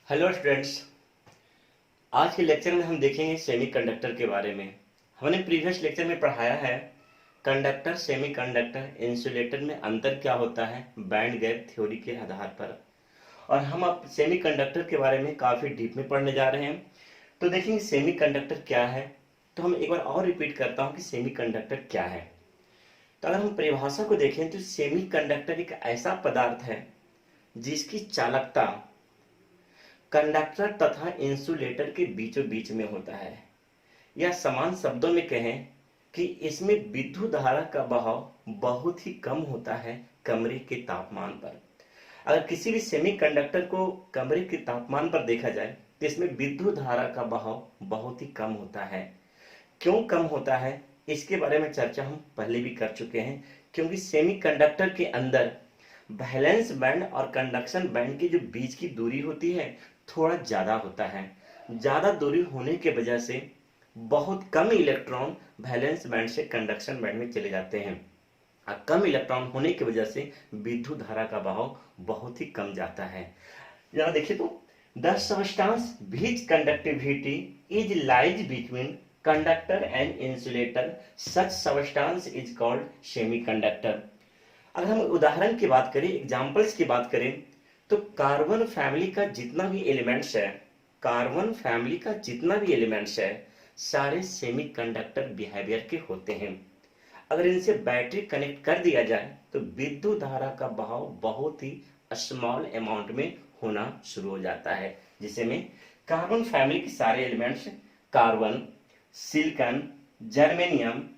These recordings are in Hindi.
Hello students. आज के लेक्चर में हम देखेंगे सेमीकंडक्टर के बारे में। हमने प्रीवियस लेक्चर में पढ़ाया है कंडक्टर, सेमीकंडक्टर, इंसुलेटर में अंतर क्या होता है बैंड गैप थ्योरी के आधार पर। और हम अब सेमीकंडक्टर के बारे में काफ़ी डीप में पढ़ने जा रहे हैं। तो देखेंगे सेमीकंडक्टर क्या है। तो हम एक बार और रिपीट करता हूँ कि सेमीकंडक्टर क्या है। तो अगर हम परिभाषा को देखें तो सेमीकंडक्टर एक ऐसा पदार्थ है जिसकी चालकता कंडक्टर तथा इंसुलेटर के बीचों बीच में होता है, या समान शब्दों में कहें कि इसमें विद्युत धारा का बहाव बहुत ही कम होता है कमरे के तापमान पर। अगर किसी भी सेमीकंडक्टर को कमरे के तापमान पर देखा जाए तो इसमें विद्युत धारा का बहाव बहुत ही कम होता है। क्यों कम होता है इसके बारे में चर्चा हम पहले भी कर चुके हैं, क्योंकि सेमीकंडक्टर के अंदर वैलेंस बैंड और कंडक्शन बैंड की जो बीच की दूरी होती है थोड़ा ज़्यादा होता है। ज़्यादा दूरी होने के वजह से बहुत कम इलेक्ट्रॉन वैलेंस बैंड से कंडक्शन बैंड में चले जाते हैं, और कम इलेक्ट्रॉन होने की वजह से विद्युत धारा का बहाव बहुत ही कम जाता है। यहाँ देखिए तो the substance which conductivity is lies between conductor and insulator such substance is called semiconductor. अगर हम उदाहरण की बात करें, एग्जाम्पल्स की बात करें, तो कार्बन फैमिली का जितना भी एलिमेंट्स है, कार्बन फैमिली का जितना भी एलिमेंट्स है सारे सेमीकंडक्टर बिहेवियर के होते हैं। अगर इनसे बैटरी कनेक्ट कर दिया जाए तो विद्युत धारा का बहाव बहुत ही स्मॉल अमाउंट में होना शुरू हो जाता है, जिसे में कार्बन फैमिली के सारे elements carbon, silicon, germanium,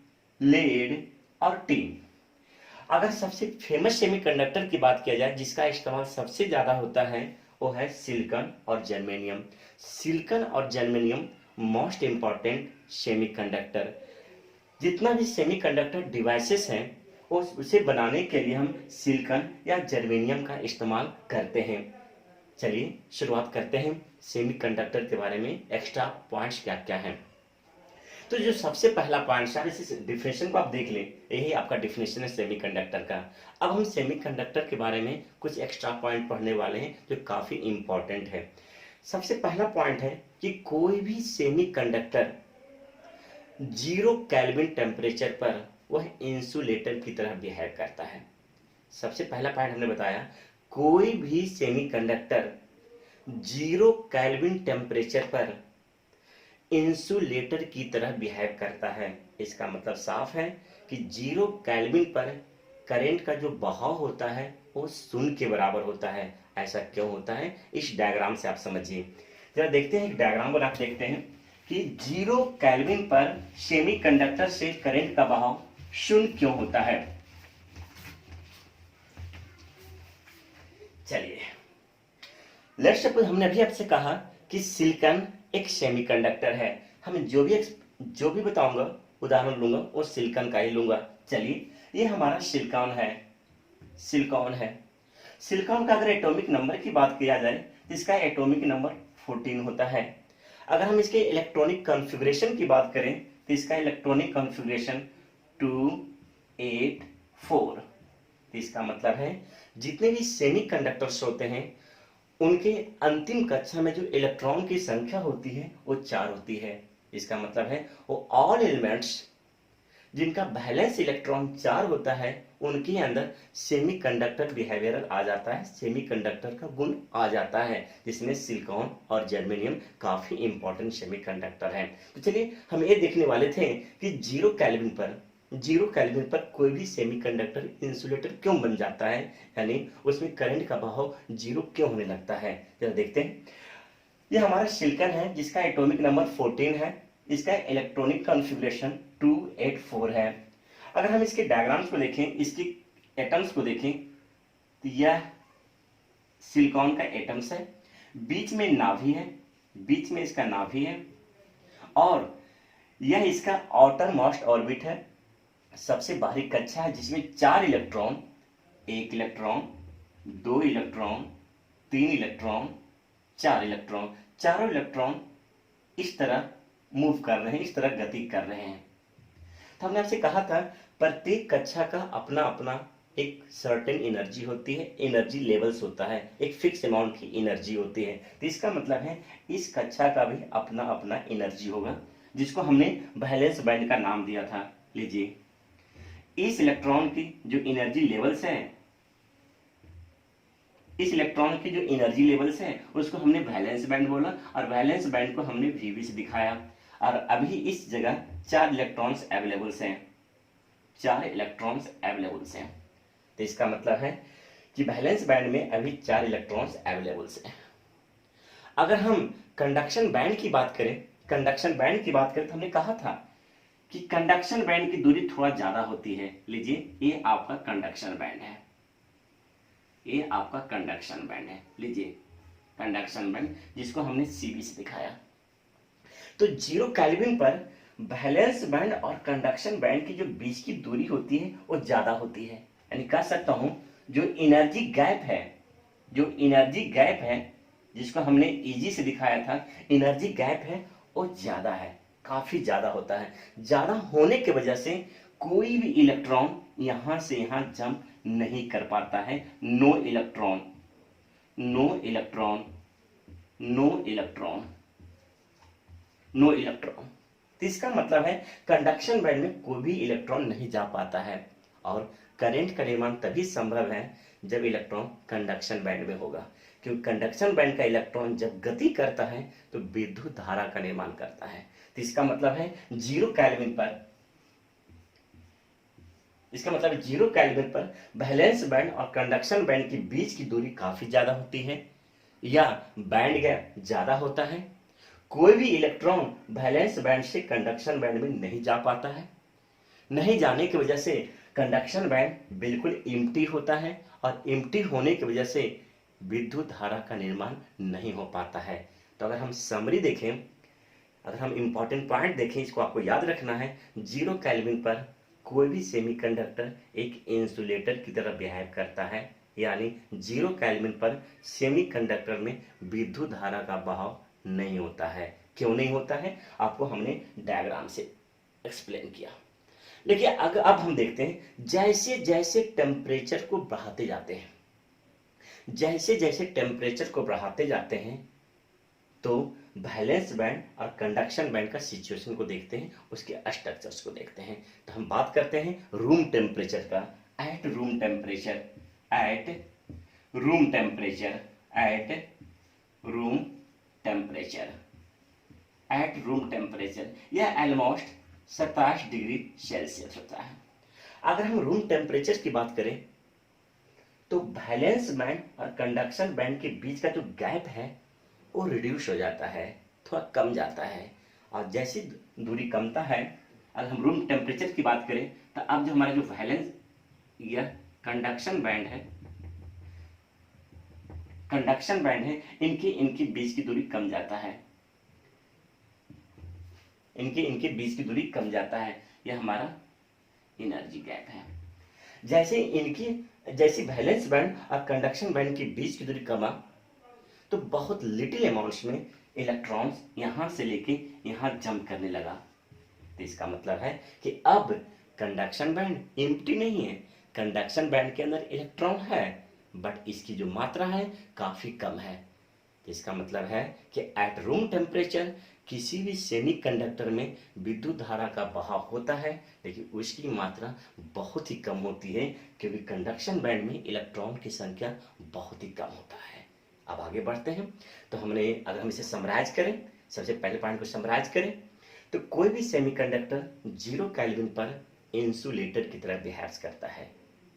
lead और टिन। अगर सबसे फेमस सेमीकंडक्टर की बात किया जाए जिसका इस्तेमाल सबसे ज़्यादा होता है वो है सिलिकॉन और जर्मेनियम। सिलिकॉन और जर्मेनियम मोस्ट इम्पॉर्टेंट सेमीकंडक्टर। जितना भी सेमीकंडक्टर डिवाइसेस हैं उसे बनाने के लिए हम सिलिकॉन या जर्मेनियम का इस्तेमाल करते हैं। चलिए शुरुआत करते हैं सेमीकंडक्टर के बारे में, एक्स्ट्रा पॉइंट्स क्या क्या हैं। तो जो सबसे पहला पॉइंट है, इस डिफिनेशन को आप देख लें, यही आपका डिफिनेशन है सेमीकंडक्टर का। अब हम सेमीकंडक्टर के बारे में कुछ एक्स्ट्रा पॉइंट पढ़ने वाले हैं जो काफ़ी इंपॉर्टेंट है। सबसे पहला पॉइंट है कि कोई भी सेमीकंडक्टर 0 केल्विन टेम्परेचर पर वह इंसुलेटर की तरह बिहेव करता है। सबसे पहला पॉइंट हमने बताया, कोई भी सेमीकंडक्टर 0 केल्विन टेम्परेचर पर इंसुलेटर की तरह बिहेव करता है। इसका मतलब साफ है कि 0 केल्विन पर करंट का जो बहाव होता है वो शून्य के बराबर होता है। ऐसा क्यों होता है इस डायग्राम से आप समझिए। जरा देखते हैं, एक डायग्राम पर आप देखते हैं कि 0 केल्विन पर सेमीकंडक्टर से करंट का बहाव शून्य क्यों होता है। चलिए लेट्स सपोज हमने अभी आपसे कहा कि सिलिकॉन एक सेमीकंडक्टर है। हम जो भी बताऊंगा, उदाहरण लूंगा, वो सिलिकॉन का ही लूंगा। चलिए ये हमारा सिलिकॉन है, सिलिकॉन है। सिलिकॉन का अगर एटॉमिक नंबर की बात किया जाए तो इसका एटॉमिक नंबर 14 होता है। अगर हम इसके इलेक्ट्रॉनिक कॉन्फ़िगरेशन की बात करें तो इसका इलेक्ट्रॉनिक कॉन्फ़िगरेशन 284। तो इसका मतलब है जितने भी सेमीकंडक्टर्स होते हैं उनके अंतिम कक्षा में जो इलेक्ट्रॉन की संख्या होती है वो 4 होती है। इसका मतलब है वो ऑल एलिमेंट्स जिनका बैलेंस इलेक्ट्रॉन 4 होता है उनके अंदर सेमीकंडक्टर बिहेवियर आ जाता है, सेमीकंडक्टर का गुण आ जाता है, जिसमें सिलिकॉन और जर्मेनियम काफी इंपॉर्टेंट सेमीकंडक्टर हैं। तो चलिए हम ये देखने वाले थे कि 0 केल्विन पर कोई भी सेमीकंडक्टर इंसुलेटर क्यों बन जाता है, यानी उसमें करंट का बहाव 0 क्यों होने लगता है। जरा देखते हैं। ये हमारा सिलिकॉन है जिसका एटॉमिक नंबर 14 है, इसका इलेक्ट्रॉनिक कॉन्फ़िगरेशन 284 है। अगर हम इसके डायग्राम्स को देखें, इसकी एटम्स को देखें, तो यह सिलिकॉन का एटम्स है, बीच में नाभि है, बीच में इसका नाभि है, और यह इसका आउटर मोस्ट ऑर्बिट है, सबसे बाहरी कक्षा है जिसमें 4 electron, 1 electron, 2 electron, 3 electron, 4 electron, चारों इलेक्ट्रॉन इस तरह मूव कर रहे हैं, इस तरह गति कर रहे हैं। तो हमने आपसे कहा था प्रत्येक कक्षा का अपना अपना एक सर्टेन एनर्जी होती है, एनर्जी लेवल्स होता है, एक फिक्स अमाउंट की एनर्जी होती है। तो इसका मतलब है इस कक्षा का भी अपना अपना एनर्जी होगा, जिसको हमने वैलेंस बैंड का नाम दिया था। लीजिए, इस इलेक्ट्रॉन की जो एनर्जी लेवल्स है, इस इलेक्ट्रॉन की जो एनर्जी लेवल्स है उसको हमने वैलेंस बैंड बोला, और वैलेंस बैंड को हमने वीवी से दिखाया। और अभी इस जगह 4 इलेक्ट्रॉन्स अवेलेबल्स हैं, 4 इलेक्ट्रॉन्स अवेलेबल्स हैं। तो इसका मतलब है कि वैलेंस बैंड में अभी 4 इलेक्ट्रॉन्स अवेलेबल्स हैं। अगर हम कंडक्शन बैंड की बात करें, कंडक्शन बैंड की बात करें तो हमने कहा था कि कंडक्शन बैंड की दूरी थोड़ा ज्यादा होती है। लीजिए, ये आपका कंडक्शन बैंड है, ये आपका कंडक्शन बैंड है। लीजिए, कंडक्शन बैंड जिसको हमने सीबी से दिखाया। तो 0 केल्विन पर वैलेंस बैंड और कंडक्शन बैंड की जो बीच की दूरी होती है वो ज्यादा होती है। यानी कह सकता हूं जो एनर्जी गैप है, जो एनर्जी गैप है जिसको हमने इजी से दिखाया था, एनर्जी गैप है वो ज्यादा है, काफी ज्यादा होता है। ज्यादा होने की वजह से कोई भी इलेक्ट्रॉन यहां से यहां जंप नहीं कर पाता है। No electron, no electron, no electron, no electron. तो इसका मतलब है कंडक्शन बैंड में कोई भी इलेक्ट्रॉन नहीं जा पाता है, और करंट का निर्माण तभी संभव है जब इलेक्ट्रॉन कंडक्शन बैंड में होगा, क्योंकि कंडक्शन बैंड का इलेक्ट्रॉन जब गति करता है तो विद्युत धारा का निर्माण करता है। तो इसका मतलब है 0 केल्विन पर, इसका मतलब 0 केल्विन पर वैलेंस बैंड और कंडक्शन बैंड के बीच की दूरी काफी ज्यादा होती है, या बैंड गैप ज्यादा होता है। कोई भी इलेक्ट्रॉन वैलेंस बैंड से कंडक्शन बैंड में नहीं जा पाता है। नहीं जाने की वजह से कंडक्शन बैंड बिल्कुल एम्प्टी होता है, और एम्प्टी होने की वजह से विद्युत धारा का निर्माण नहीं हो पाता है। तो अगर हम समरी देखें, अगर हम इंपॉर्टेंट पॉइंट देखें, इसको आपको याद रखना है, 0 केल्विन पर कोई भी सेमीकंडक्टर एक इंसुलेटर की तरह बिहेव करता है। यानी 0 केल्विन पर सेमीकंडक्टर में विद्युत धारा का बहाव नहीं होता है। क्यों नहीं होता है, आपको हमने डायग्राम से एक्सप्लेन किया। देखिए, अगर अब हम देखते हैं, जैसे जैसे टेम्परेचर को बढ़ाते जाते हैं, जैसे जैसे टेम्परेचर को बढ़ाते जाते हैं, तो वैलेंस बैंड और कंडक्शन बैंड का सिचुएशन को देखते हैं, उसके स्ट्रक्चर्स को देखते हैं। तो हम बात करते हैं रूम टेम्परेचर का। At room temperature, at room temperature, at room temperature, at room temperature, यह ऑलमोस्ट 27 डिग्री सेल्सियस होता है। अगर हम रूम टेम्परेचर की बात करें तो वैलेंस बैंड और कंडक्शन बैंड के बीच का जो गैप है वो रिड्यूस हो जाता है, थोड़ा कम जाता है। और जैसी दूरी कमता है, अगर हम रूम टेम्परेचर की बात करें तो अब जो हमारा जो वैलेंस या कंडक्शन बैंड है, कंडक्शन बैंड है, इनके बीच की दूरी कम जाता है, इनके बीच की दूरी कम जाता है। यह हमारा एनर्जी गैप है। जैसे वैलेंस बैंड और कंडक्शन बैंड के बीच की दूरी कमा, तो बहुत लिटिल अमाउंट्स में इलेक्ट्रॉन्स यहां से लेके यहां जंप करने लगा। तो इसका मतलब है कि अब कंडक्शन बैंड एम्प्टी नहीं है, कंडक्शन बैंड के अंदर इलेक्ट्रॉन है, बट इसकी जो मात्रा है काफी कम है। तो इसका मतलब है कि एट रूम टेम्परेचर किसी भी सेमीकंडक्टर में विद्युत धारा का बहाव होता है, लेकिन उसकी मात्रा बहुत ही कम होती है, क्योंकि कंडक्शन बैंड में इलेक्ट्रॉन की संख्या बहुत ही कम होता है। अब आगे बढ़ते हैं। तो अगर हम इसे समराइज करें, सबसे पहले पॉइंट को समराइज करें, तो कोई भी सेमीकंडक्टर 0 केल्विन पर इंसुलेटर की तरह बिहेव करता है,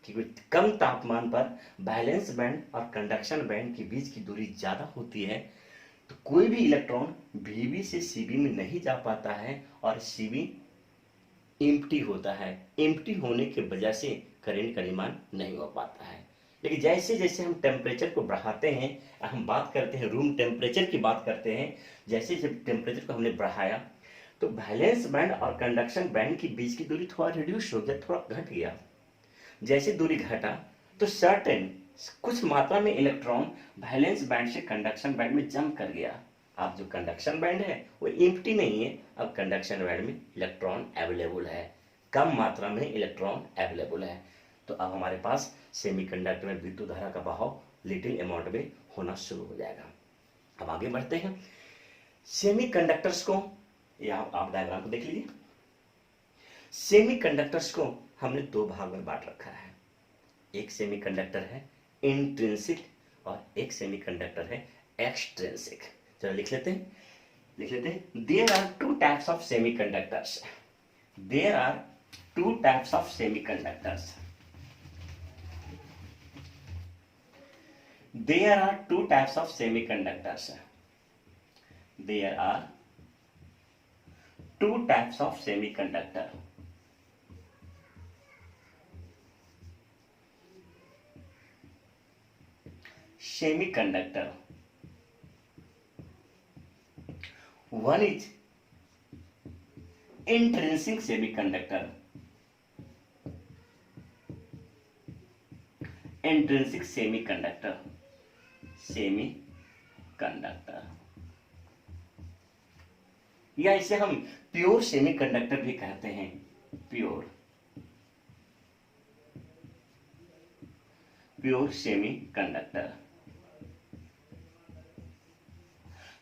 क्योंकि कम तापमान पर वैलेंस बैंड और कंडक्शन बैंड के बीच की दूरी ज्यादा होती है। तो कोई भी इलेक्ट्रॉन वीबी से सीबी में नहीं जा पाता है, और सीबी एम्प्टी होता है। एम्प्टी होने की वजह से करंट का निर्माण नहीं हो पाता है। लेकिन जैसे जैसे हम टेम्परेचर को बढ़ाते हैं, हम बात करते हैं रूम टेम्परेचर की बात करते हैं, जैसे जब टेम्परेचर को हमने बढ़ाया तो वैलेंस बैंड और कंडक्शन बैंड के बीच की दूरी थोड़ा रिड्यूस हो गया, थोड़ा घट गया। जैसे दूरी घटा तो सर्टेन कुछ मात्रा में इलेक्ट्रॉन वैलेंस बैंड से कंडक्शन बैंड में जंप कर गया। अब जो कंडक्शन बैंड है वो एम्प्टी नहीं है, अब कंडक्शन बैंड में इलेक्ट्रॉन अवेलेबल है, कम मात्रा में इलेक्ट्रॉन अवेलेबल है। तो अब हमारे पास सेमीकंडक्टर में विद्युत धारा का बहाव लिटिल अमाउंट में होना शुरू हो जाएगा। अब आगे बढ़ते हैं। सेमीकंडक्टर्स को, या आप डायग्राम को देख लीजिए। सेमीकंडक्टर्स को हमने दो भाग में बांट रखा है। एक सेमीकंडक्टर है इंट्रिंसिक और एक सेमीकंडक्टर है एक्सट्रिंसिक। चलो लिख लेते हैं। There are two types of semiconductors. There are two types of semiconductors. There are two types of semiconductors. There are two types of semiconductor. Semiconductor. One is intrinsic semiconductor. Intrinsic semiconductor. Semiconductor, या इसे हम प्योर सेमीकंडक्टर भी कहते हैं। Pure semiconductor.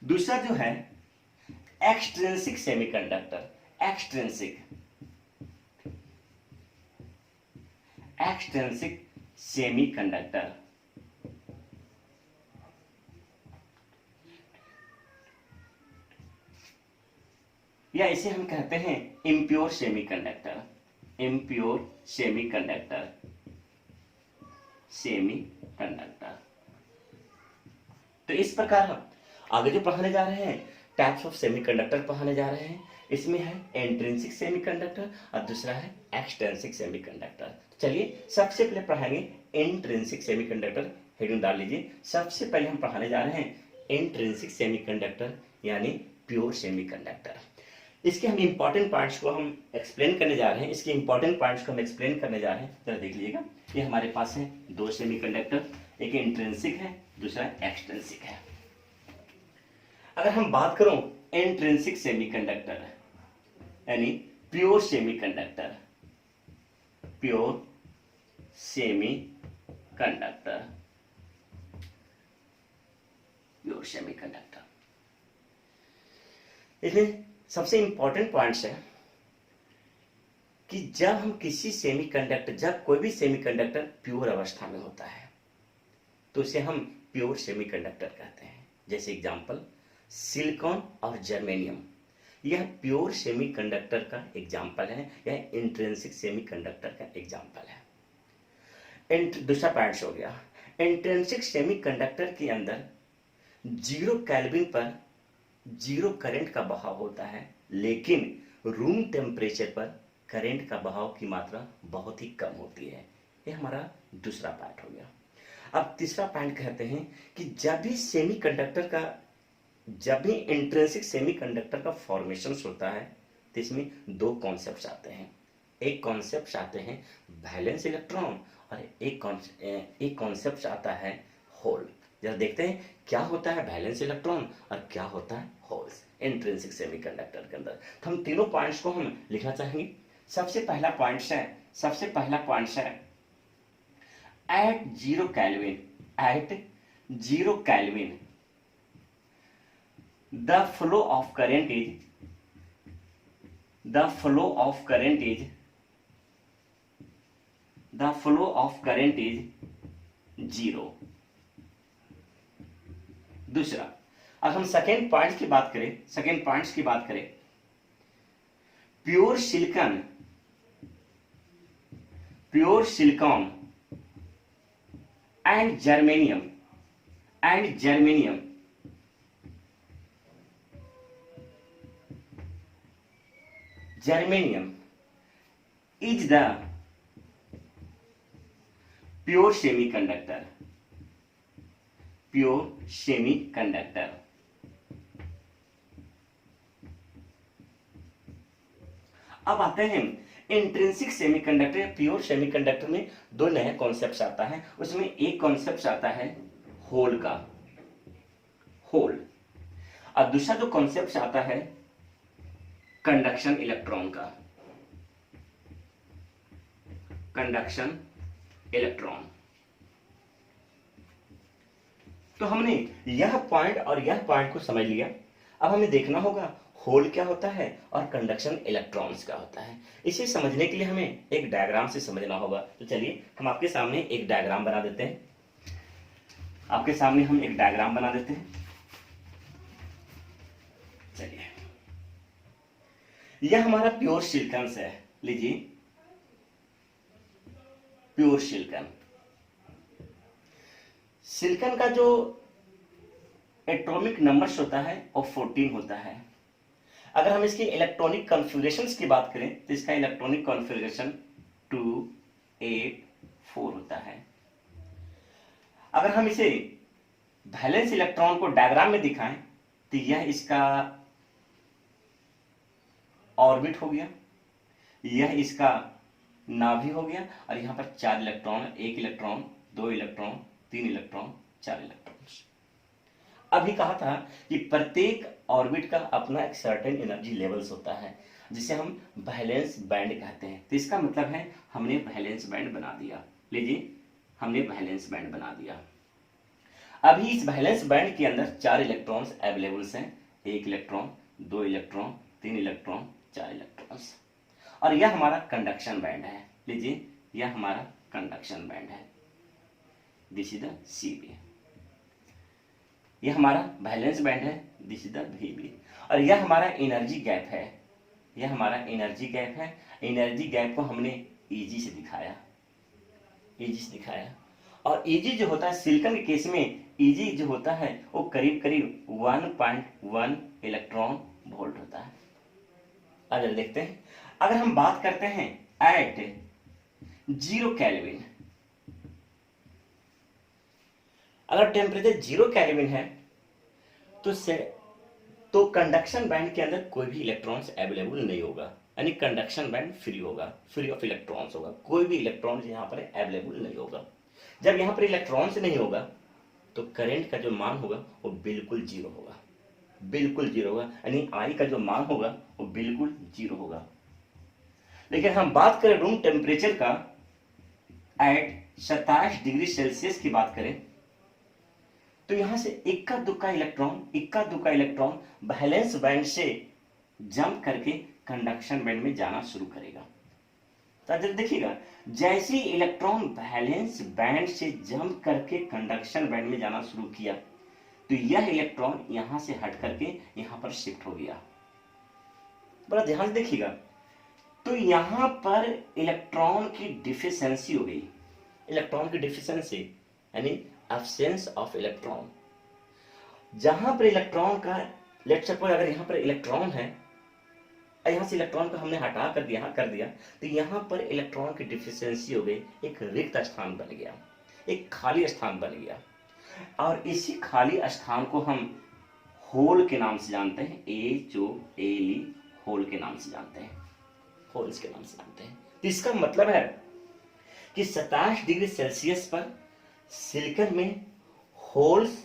दूसरा जो है एक्सट्रिंसिक सेमीकंडक्टर। एक्सट्रिंसिक सेमीकंडक्टर, या इसे हम कहते हैं इम्प्योर सेमीकंडक्टर। तो इस प्रकार हम आगे जो पढ़ाने जा रहे हैं टाइप्स ऑफ सेमीकंडक्टर पढ़ाने जा रहे हैं। इसमें है इंट्रिंसिक सेमीकंडक्टर और दूसरा है एक्सट्रिंसिक सेमीकंडक्टर। चलिए सबसे पहले पढ़ाएंगे इंट्रिंसिक सेमीकंडक्टर। हेडिंग डाल लीजिए। सबसे पहले हम पढ़ाने जा रहे हैं इंट्रिंसिक सेमीकंडक्टर यानी प्योर सेमीकंडक्टर। इसके हम इंपॉर्टेंट पार्ट्स को हम एक्सप्लेन करने जा रहे हैं। जरा देख लीजिएगा। ये हमारे पास है दो सेमीकंडक्टर, एक इंट्रिंसिक है, दूसरा एक्सट्रिंसिक है। अगर हम बात करूं इंट्रिंसिक सेमीकंडक्टर यानी प्योर सेमीकंडक्टर, इसमें सबसे इंपॉर्टेंट पॉइंट्स है कि जब कोई भी सेमीकंडक्टर प्योर अवस्था में होता है तो उसे हम प्योर सेमीकंडक्टर कहते हैं। जैसे एग्जांपल सिलिकॉन और जर्मेनियम, यह प्योर सेमीकंडक्टर का एग्जांपल है, यह इंट्रिंसिक सेमीकंडक्टर का एग्जांपल है। दूसरा पॉइंट हो गया इंट्रिंसिक सेमीकंडक्टर के अंदर 0 केल्विन पर 0 करंट का बहाव होता है, लेकिन रूम टेम्परेचर पर करंट का बहाव की मात्रा बहुत ही कम होती है। यह हमारा दूसरा पॉइंट हो गया। अब तीसरा पॉइंट कहते हैं कि जब भी इंट्रिंसिक सेमीकंडक्टर का फॉर्मेशन होता है तो इसमें दो कॉन्सेप्ट्स आते हैं। एक कॉन्सेप्ट आते हैं वैलेंस इलेक्ट्रॉन और एक कॉन्सेप्ट आता है होल। जरा देखते हैं क्या होता है वैलेंस इलेक्ट्रॉन और क्या होता है होल्स इंट्रिंसिक सेमीकंडक्टर के अंदर। तो हम तीनों पॉइंट्स को हम लिखना चाहेंगे। सबसे पहला पॉइंट है at 0 kelvin the flow of current is 0। दूसरा, अब हम सेकेंड पॉइंट्स की बात करें pure silicon and germanium is the pure semiconductor। अब आते हैं इंट्रिंसिक सेमीकंडक्टर या प्योर सेमीकंडक्टर में दो नए कॉन्सेप्ट्स आता है। उसमें एक कॉन्सेप्ट आता है होल और दूसरा जो कॉन्सेप्ट आता है कंडक्शन इलेक्ट्रॉन का। इलेक्ट्रॉन। तो हमने यह पॉइंट और यह पॉइंट को समझ लिया। अब हमें देखना होगा होल क्या होता है और कंडक्शन इलेक्ट्रॉन्स क्या होता है। इसे समझने के लिए हमें एक डायग्राम से समझना होगा। तो चलिए हम आपके सामने एक डायग्राम बना देते हैं। आपके सामने हम एक डायग्राम बना देते हैं। चलिए, यह हमारा प्योर सिलिकॉन है। लीजिए, प्योर सिलिकॉन। सिलिकॉन का जो एटॉमिक नंबर्स होता है वो 14 होता है। अगर हम इसकी इलेक्ट्रॉनिक कॉन्फ़िगरेशंस की बात करें तो इसका इलेक्ट्रॉनिक कॉन्फ़िगरेशन 2, 8, 4 होता है। अगर हम इसे वैलेंस इलेक्ट्रॉन को डायग्राम में दिखाएं तो यह इसका ऑर्बिट हो गया, यह इसका नाभि हो गया, और यहां पर 4 electron, 1 electron, 2 electron, 3 electron, 4 electron. अभी कहा था कि प्रत्येक ऑर्बिट का अपना एक सर्टेन एनर्जी लेवल्स होता है जिसे हम वैलेंस बैंड कहते हैं। तो इसका मतलब है हमने वैलेंस बैंड बना दिया। लीजिए, हमने वैलेंस बैंड बना दिया। अभी इस वैलेंस बैंड के अंदर 4 इलेक्ट्रॉन्स अवेलेबल्स हैं, 1 इलेक्ट्रॉन, 2 इलेक्ट्रॉन, 3 इलेक्ट्रॉन, 4 इलेक्ट्रॉन्स। और यह हमारा कंडक्शन बैंड है। लीजिए, यह हमारा कंडक्शन बैंड है। This is the CB। यह हमारा वैलेंस बैंड है। This is the VB। और यह हमारा एनर्जी गैप है। यह हमारा एनर्जी गैप है। एनर्जी गैप को हमने EG से दिखाया, EG से दिखाया। और EG जो होता है सिलिकॉन के केस में, EG जो होता है वो करीब करीब 1.1 इलेक्ट्रॉन वोल्ट होता है। अगर देखते हैं, अगर हम बात करते हैं एट 0 केल्विन, अगर टेम्परेचर 0 केल्विन है तो कंडक्शन बैंड के अंदर कोई भी इलेक्ट्रॉन्स अवेलेबल नहीं होगा, यानी कंडक्शन बैंड फ्री होगा, फ्री ऑफ इलेक्ट्रॉन्स होगा। कोई भी इलेक्ट्रॉन यहाँ पर अवेलेबल नहीं होगा। जब यहाँ पर इलेक्ट्रॉन्स नहीं होगा तो करंट का जो मान होगा वो बिल्कुल जीरो होगा, बिल्कुल जीरो होगा, यानी I का जो मान होगा वो बिल्कुल जीरो होगा। लेकिन हम बात करें रूम टेम्परेचर का, एट 27 डिग्री सेल्सियस की बात करें तो यहां से इक्का दुक्का इलेक्ट्रॉन वैलेंस बैंड से जंप करके कंडक्शन बैंड में जाना शुरू करेगा। तो जब देखिएगा, जैसे इलेक्ट्रॉन वैलेंस बैंड से जंप करके कंडक्शन बैंड में जाना शुरू किया तो यह इलेक्ट्रॉन यहां से हट करके यहां पर शिफ्ट हो गया। बड़ा ध्यान से देखिएगा, तो यहां पर इलेक्ट्रॉन की डिफिशियंसी हो गई। इलेक्ट्रॉन की डिफिशियंसी यानी एब्सेंस ऑफ इलेक्ट्रॉन। जहां पर इलेक्ट्रॉन का, लेट्स सपोज अगर यहां पर इलेक्ट्रॉन है, यहां से इलेक्ट्रॉन को हमने हटा कर दिया, कर दिया, तो यहां पर इलेक्ट्रॉन की डिफिशियंसी हो गई, एक रिक्त स्थान बन गया, एक खाली स्थान बन गया। और इसी खाली स्थान को हम होल के नाम से जानते हैं, HOLE, होल के नाम से जानते हैं, होल्स के नाम से जानते हैं। तो इसका मतलब है कि 27 डिग्री सेल्सियस पर सिलिकॉन में होल्स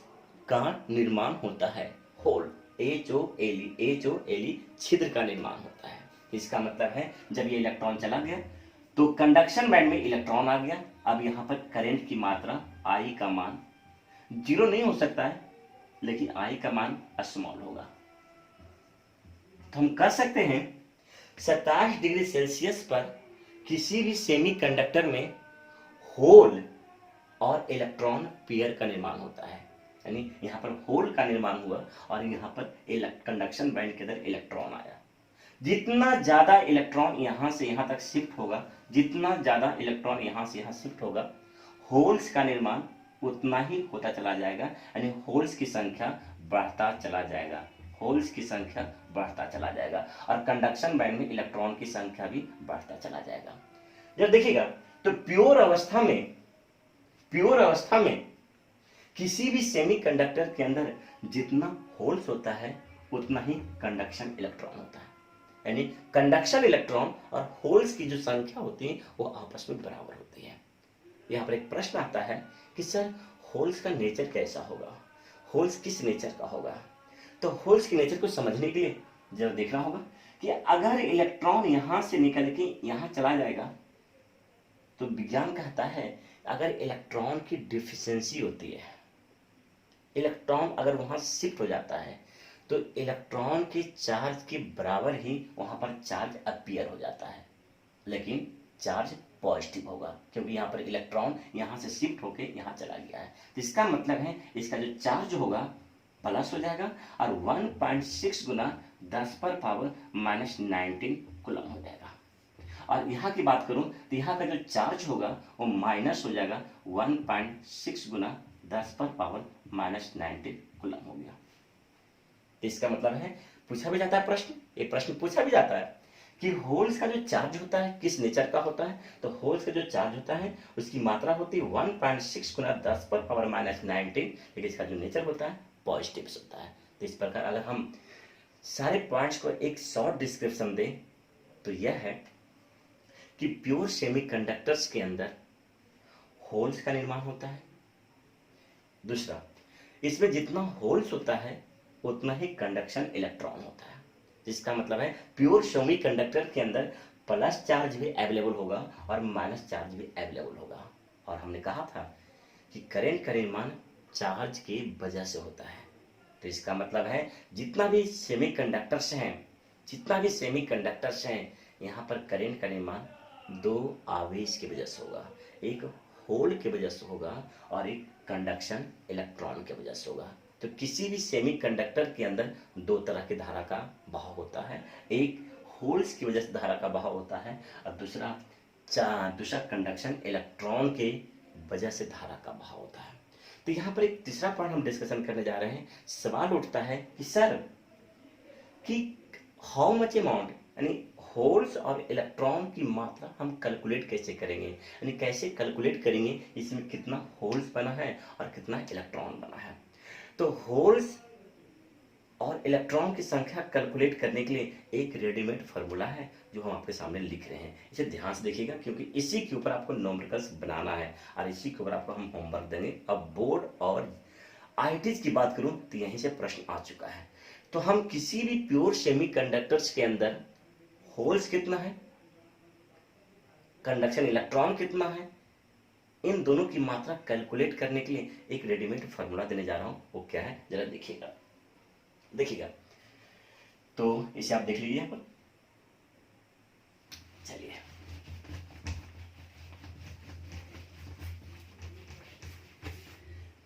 का निर्माण होता है। होल, HOLE, छिद्र का निर्माण होता है। इसका मतलब है जब ये इलेक्ट्रॉन चला गया तो कंडक्शन बैंड में इलेक्ट्रॉन आ गया। अब यहाँ पर करंट की मात्रा I का मान जीरो नहीं हो सकता है, लेकिन I का मान स्मॉल होगा। तो हम कह सकते हैं 27 डिग्री सेल्सियस पर किसी भी सेमीकंडक्टर में होल और इलेक्ट्रॉन पेयर का निर्माण होता है, यानी यहाँ पर होल का निर्माण हुआ और यहाँ पर कंडक्शन बैंड के अंदर इलेक्ट्रॉन आया। जितना ज्यादा इलेक्ट्रॉन यहाँ से यहाँ तक शिफ्ट होगा, जितना ज्यादा इलेक्ट्रॉन यहाँ से यहाँ शिफ्ट होगा, होल्स का निर्माण उतना ही होता चला जाएगा, यानी होल्स की संख्या बढ़ता चला जाएगा, होल्स की संख्या बढ़ता चला जाएगा और कंडक्शन बैंड में इलेक्ट्रॉन की संख्या भी बढ़ता चला जाएगा। जब देखिएगा तो प्योर अवस्था में किसी भी सेमीकंडक्टर के अंदर जितना होल्स होता है उतना ही कंडक्शन इलेक्ट्रॉन होता है, यानी कंडक्शन इलेक्ट्रॉन और होल्स की जो संख्या होती है वो आपस में बराबर होती है। यहाँ पर एक प्रश्न आता है कि सर होल्स का नेचर कैसा होगा, होल्स किस नेचर का होगा? तो होल्स के नेचर को समझने के लिए जरा देखना होगा कि अगर इलेक्ट्रॉन यहां से निकल के यहां चला जाएगा तो विज्ञान कहता है अगर इलेक्ट्रॉन की डिफिशियंसी होती है, इलेक्ट्रॉन अगर वहां शिफ्ट हो जाता है तो इलेक्ट्रॉन के चार्ज के बराबर ही वहां पर चार्ज अपीयर हो जाता है, लेकिन चार्ज पॉजिटिव होगा क्योंकि यहाँ पर इलेक्ट्रॉन यहाँ से शिफ्ट होके यहाँ चला गया है। तो इसका मतलब है इसका जो चार्ज होगा प्लस हो जाएगा और 1.6 गुना 10⁻⁻19 कूलम हो जाएगा। और यहाँ की बात करूँ तो यहाँ का जो चार्ज होगा वो माइनस हो जाएगा 1.6 गुना 10⁻⁻19 कूलम हो गया। इसका मतलब है पूछा भी जाता है प्रश्न, ये प्रश्न पूछा भी जाता है कि होल्स का जो चार्ज होता है किस नेचर का होता है। तो होल्स का जो चार्ज होता है उसकी मात्रा होती है 1.6 गुना 10⁻⁻19, लेकिन इसका जो नेचर होता है पॉजिटिव होता है। तो इस प्रकार अगर हम सारे पॉइंट्स को एक शॉर्ट डिस्क्रिप्शन दें तो यह है कि प्योर सेमीकंडक्टर्स के अंदर होल्स का निर्माण होता है। दूसरा, इसमें जितना होल्स होता है उतना ही कंडक्शन इलेक्ट्रॉन होता है, जिसका मतलब है प्योर सेमीकंडक्टर के अंदर प्लस चार्ज भी अवेलेबल होगा और माइनस चार्ज भी अवेलेबल होगा। और हमने कहा था कि करंट का निर्माण चार्ज की वजह से होता है। तो इसका मतलब है जितना भी सेमीकंडक्टर्स हैं यहाँ पर करंट का निर्माण दो आवेश की वजह से होगा, एक होल की वजह से होगा और एक कंडक्शन इलेक्ट्रॉन की वजह से होगा। तो किसी भी सेमीकंडक्टर के अंदर दो तरह की धारा का बहाव होता है, एक होल्स की वजह से धारा का बहाव होता है और दूसरा कंडक्शन इलेक्ट्रॉन के वजह से धारा का बहाव होता है। तो यहाँ पर एक तीसरा पॉइंट हम डिस्कशन करने जा रहे हैं। सवाल उठता है कि सर कि हाउ मच अमाउंट, यानी होल्स और इलेक्ट्रॉन की मात्रा हम कैलकुलेट कैसे करेंगे, यानी कैसे कैलकुलेट करेंगे इसमें कितना होल्स बना है और कितना इलेक्ट्रॉन बना है। तो होल्स और इलेक्ट्रॉन की संख्या कैलकुलेट करने के लिए एक रेडीमेड फार्मूला है जो हम आपके सामने लिख रहे हैं। इसे ध्यान से देखिएगा क्योंकि इसी के ऊपर आपको न्यूमेरिकल्स बनाना है और इसी के ऊपर आपको हम होमवर्क देंगे। अब बोर्ड और आईटीज की बात करूं तो यहीं से प्रश्न आ चुका है। तो हम किसी भी प्योर सेमीकंडक्टर्स के अंदर होल्स कितना है, कंडक्शन इलेक्ट्रॉन कितना है, इन दोनों की मात्रा कैलकुलेट करने के लिए एक रेडीमेड फार्मूला देने जा रहा हूं। वो क्या है जरा देखिएगा। तो इसे आप देख लीजिए यहाँ पर।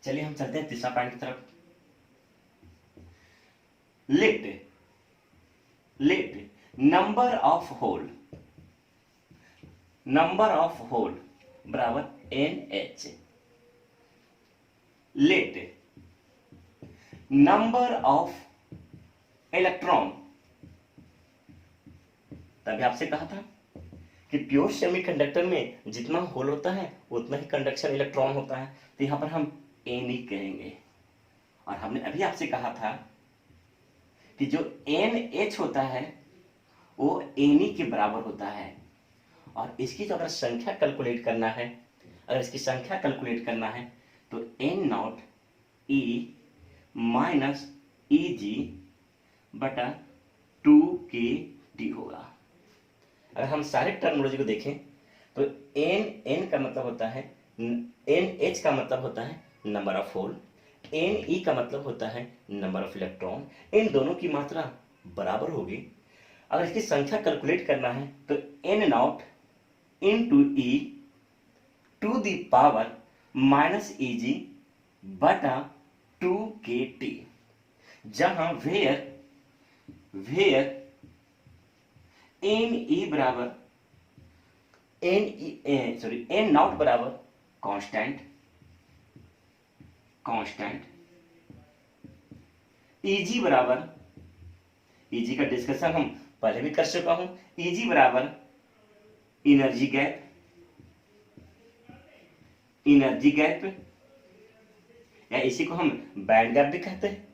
चलिए हम चलते हैं तीसरा पॉइंट की तरफ। लेट नंबर ऑफ होल बराबर NH। Let number of electron, तभी आपसे कहा था कि प्योर सेमीकंडक्टर में जितना होल होता है उतना ही कंडक्शन इलेक्ट्रॉन होता है। तो यहां पर हम Ne कहेंगे और हमने अभी आपसे कहा था कि जो NH होता है वो Ne के बराबर होता है। और इसकी जो अगर संख्या कैलकुलेट करना है, तो N0 E माइनस Eg बटा 2kT होगा। अगर हम सारे टर्मिनोलॉजी को देखें तो N का मतलब होता है, NH का मतलब होता है नंबर ऑफ होल, Ne का मतलब होता है नंबर ऑफ इलेक्ट्रॉन। इन दोनों की मात्रा बराबर होगी। अगर इसकी संख्या कैलकुलेट करना है तो N0 into E to the power minus Eg बटा 2kT, जहां वेयर Ne बराबर N0 बराबर कांस्टेंट, Eg बराबर, Eg का डिस्कशन हम पहले भी कर चुका हूं। Eg बराबर एनर्जी गैप या इसी को हम बैंड गैप भी कहते हैं।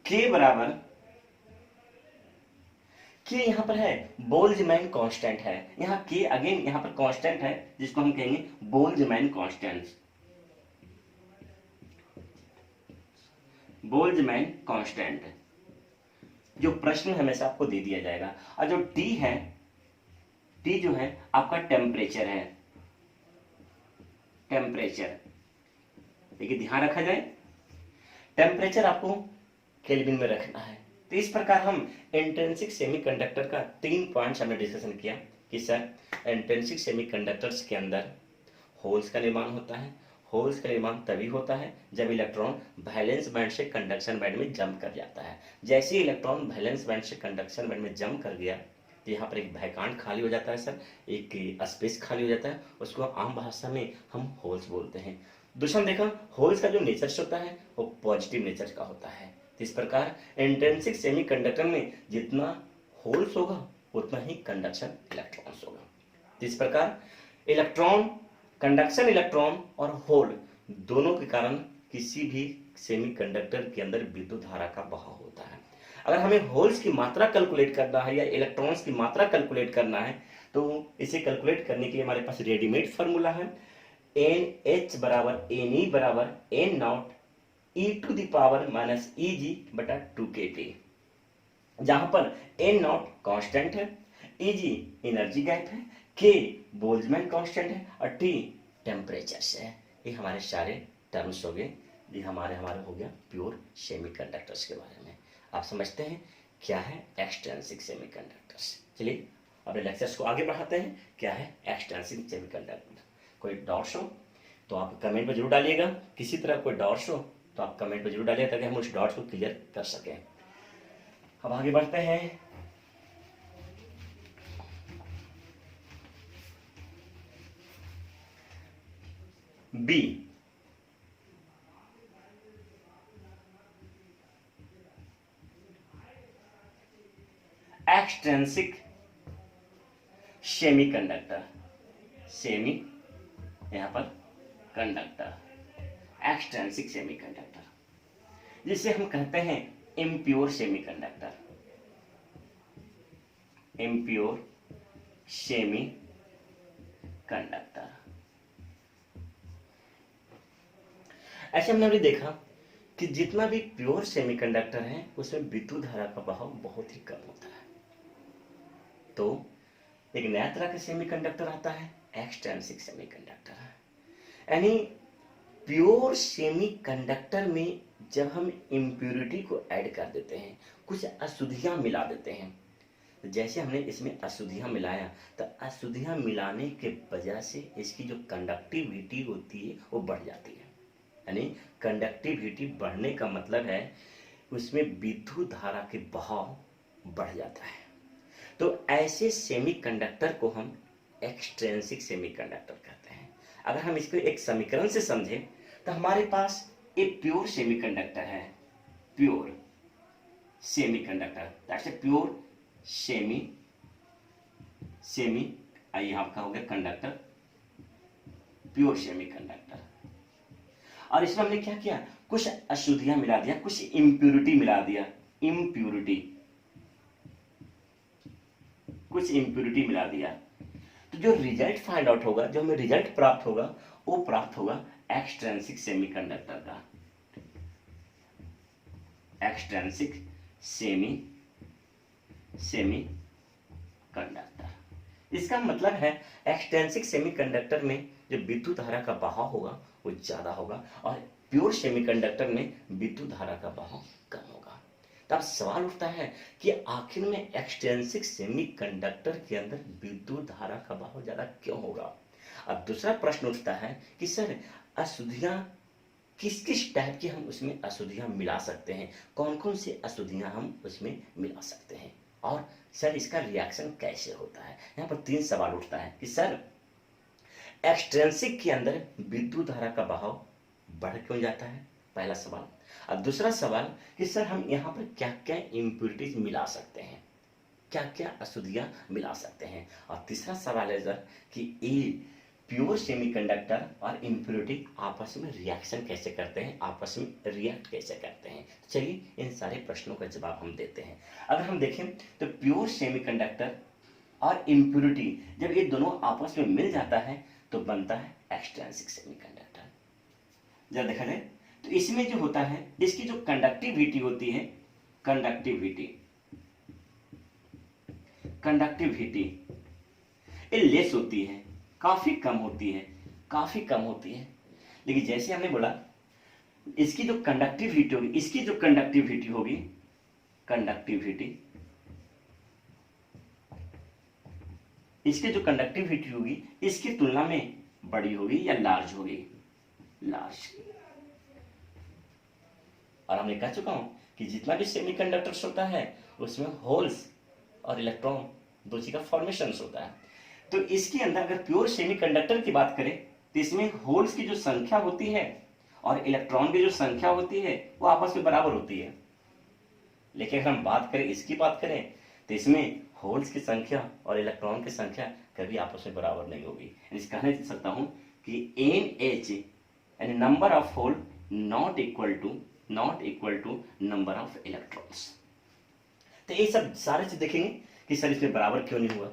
K बराबर, K यहां पर है बोल्ट्जमैन कांस्टेंट है, यहां K अगेन यहां पर कांस्टेंट है जिसको हम कहेंगे बोल्ट्जमैन कांस्टेंट, जो प्रश्न हमेशा आपको दे दिया जाएगा। और जो T है टी जो है आपका टेम्परेचर है, टेम्परेचर। देखिए ध्यान रखा जाए, टेम्परेचर आपको केल्विन में रखना है। तो इस प्रकार हम इंट्रिंसिक सेमीकंडक्टर का 3 पॉइंट्स हमने डिस्कशन किया कि सर इंट्रिंसिक सेमीकंडक्टर्स के अंदर होल्स का निर्माण होता है। होल्स का निर्माण तभी होता है जब इलेक्ट्रॉन वैलेंस बैंड से कंडक्शन बैंड में जंप कर जाता है। जैसे ही इलेक्ट्रॉन वैलेंस बैंड से कंडक्शन बैंड में जंप कर गया तो यहाँ पर एक वैकांत खाली हो जाता है सर, एक स्पेस खाली हो जाता है, उसको आम भाषा में हम होल्स बोलते हैं। दूसरा देखा होल्स का जो नेचर होता है वो पॉजिटिव नेचर का होता है। तो इस प्रकार इंट्रिंसिक सेमीकंडक्टर में जितना होल्स होगा उतना ही कंडक्शन इलेक्ट्रॉन्स होगा। तो इस प्रकार इलेक्ट्रॉन, कंडक्शन इलेक्ट्रॉन और होल दोनों के कारण किसी भी सेमीकंडक्टर के अंदर विद्युत धारा का बहाव होता है। अगर हमें होल्स की मात्रा कैलकुलेट करना है या इलेक्ट्रॉन्स की मात्रा कैलकुलेट करना है तो इसे कैलकुलेट करने के लिए हमारे पास रेडीमेड फार्मूला है, NH बराबर NE बराबर N naught E to the power minus EG बटा 2kT, जहां पर N नॉट कांस्टेंट है, EG एनर्जी गैप है, K बोल्ट्जमैन कांस्टेंट है और T टेम्परेचर है। ये हमारे सारे टर्म्स हो गए। ये हमारे हो गया प्योर सेमीकंडक्टर्स के बारे में। आप समझते हैं क्या है एक्सट्रिंसिक सेमीकंडक्टर्स। चलिए अपने लेक्चर्स को आगे बढ़ाते हैं। क्या है एक्सट्रिंसिक सेमीकंडक्टर। कोई डाउट्स हो तो आप कमेंट में जरूर डालिएगा। किसी तरह कोई डाउट्स हो तो आप कमेंट में जरूर डालिएगा ताकि हम उस डाउट्स को क्लियर कर सकें। अब आगे बढ़ते हैं। बी, एक्सट्रिंसिक सेमीकंडक्टर, सेमी यहां पर कंडक्टर, एक्सट्रिंसिक सेमीकंडक्टर, जिसे हम कहते हैं इम्प्योर सेमीकंडक्टर, इम्प्योर सेमीकंडक्टर। ऐसे हमने देखा कि जितना भी प्योर सेमीकंडक्टर है उसमें विद्युत धारा का बहाव बहुत ही कम होता है। तो एक नया तरह का सेमीकंडक्टर आता है एक्सट्रिंसिक सेमीकंडक्टर, यानी प्योर सेमीकंडक्टर में जब हम इम्प्योरिटी को ऐड कर देते हैं, कुछ अशुद्धियां मिला देते हैं, तो जैसे हमने इसमें अशुद्धियां मिलाया तो अशुद्धियां मिलाने के वजह से इसकी जो कंडक्टिविटी होती है वो बढ़ जाती है। यानी कंडक्टिविटी बढ़ने का मतलब है उसमें विद्युत धारा के बहाव बढ़ जाता है। तो ऐसे सेमीकंडक्टर को हम एक्सट्रिंसिक सेमीकंडक्टर कहते हैं। अगर हम इसको एक समीकरण से समझें तो हमारे पास एक प्योर सेमीकंडक्टर है, pure semiconductor, that's a pure semi आइए आपका हो गया कंडक्टर, प्योर सेमीकंडक्टर। और इसमें हमने क्या किया, कुछ अशुद्धियां मिला दिया, कुछ इम्प्यूरिटी मिला दिया, इम्प्यूरिटी, कुछ इम्प्यूरिटी मिला दिया। तो जो रिजल्ट फाइंड आउट होगा, जो हमें रिजल्ट प्राप्त होगा वो प्राप्त होगा एक्सट्रिंसिक सेमीकंडक्टर का, एक्सट्रिंसिक सेमीकंडक्टर। इसका मतलब है एक्सट्रिंसिक सेमीकंडक्टर में जो विद्युत धारा का बहाव होगा वो ज्यादा होगा और प्योर सेमीकंडक्टर में विद्युत धारा का बहाव कम होगा। तब सवाल उठता है कि आखिर में एक्सट्रिंसिक सेमीकंडक्टर के अंदर विद्युत धारा का बहाव ज्यादा क्यों होगा। अब दूसरा प्रश्न उठता है कि सर अशुद्धियां किस किस टाइप की हम उसमें अशुद्धियां मिला सकते हैं, कौन कौन सी अशुद्धियां हम उसमें मिला सकते हैं और सर इसका रिएक्शन कैसे होता है। यहाँ पर 3 सवाल उठता है कि सर एक्सट्रिंसिक के अंदर विद्युत धारा का बहाव बढ़ क्यों जाता है, पहला सवाल। अब दूसरा सवाल कि सर हम यहाँ पर क्या क्या इम्प्यूरिटीज मिला सकते हैं, क्या क्या अशुद्धियां मिला सकते हैं। और तीसरा सवाल है सर कि ये प्योर सेमीकंडक्टर और इम्प्यूरिटी आपस में रिएक्शन कैसे करते हैं, आपस में रिएक्ट कैसे करते हैं। चलिए इन सारे प्रश्नों का जवाब हम देते हैं। अगर हम देखें तो प्योर सेमीकंडक्टर और इम्प्यूरिटी जब ये दोनों आपस में मिल जाता है तो बनता है एक्सट्रिंसिक सेमीकंडक्टर। जब देखा जाए तो इसमें जो होता है, इसकी जो कंडक्टिविटी होती है, कंडक्टिविटी ये लेस होती है, काफी कम होती है, काफी कम होती है। लेकिन जैसे हमने बोला इसकी जो कंडक्टिविटी होगी, इसकी जो कंडक्टिविटी होगी, कंडक्टिविटी, इसकी जो कंडक्टिविटी होगी इसकी तुलना में बड़ी होगी या लार्ज होगी, लार्ज। और हमने कह चुका हूं कि जितना भी सेमीकंडक्टर्स होता है उसमें होल्स और इलेक्ट्रॉन दो चीज का फॉर्मेशन होता है। तो इसके अंदर अगर प्योर सेमीकंडक्टर की बात करें तो इसमें होल्स की जो संख्या होती है और इलेक्ट्रॉन की जो संख्या होती है वो आपस में बराबर होती है। लेकिन अगर हम बात करें, इसकी बात करें, तो इसमें होल्स की संख्या और इलेक्ट्रॉन की संख्या कभी आपस में बराबर नहीं होगी। कहने सकता हूं कि NH यानी number of hole not equal to number of electrons. तो ये सब सारे चीज देखेंगे कि सर इसमें बराबर क्यों नहीं हुआ,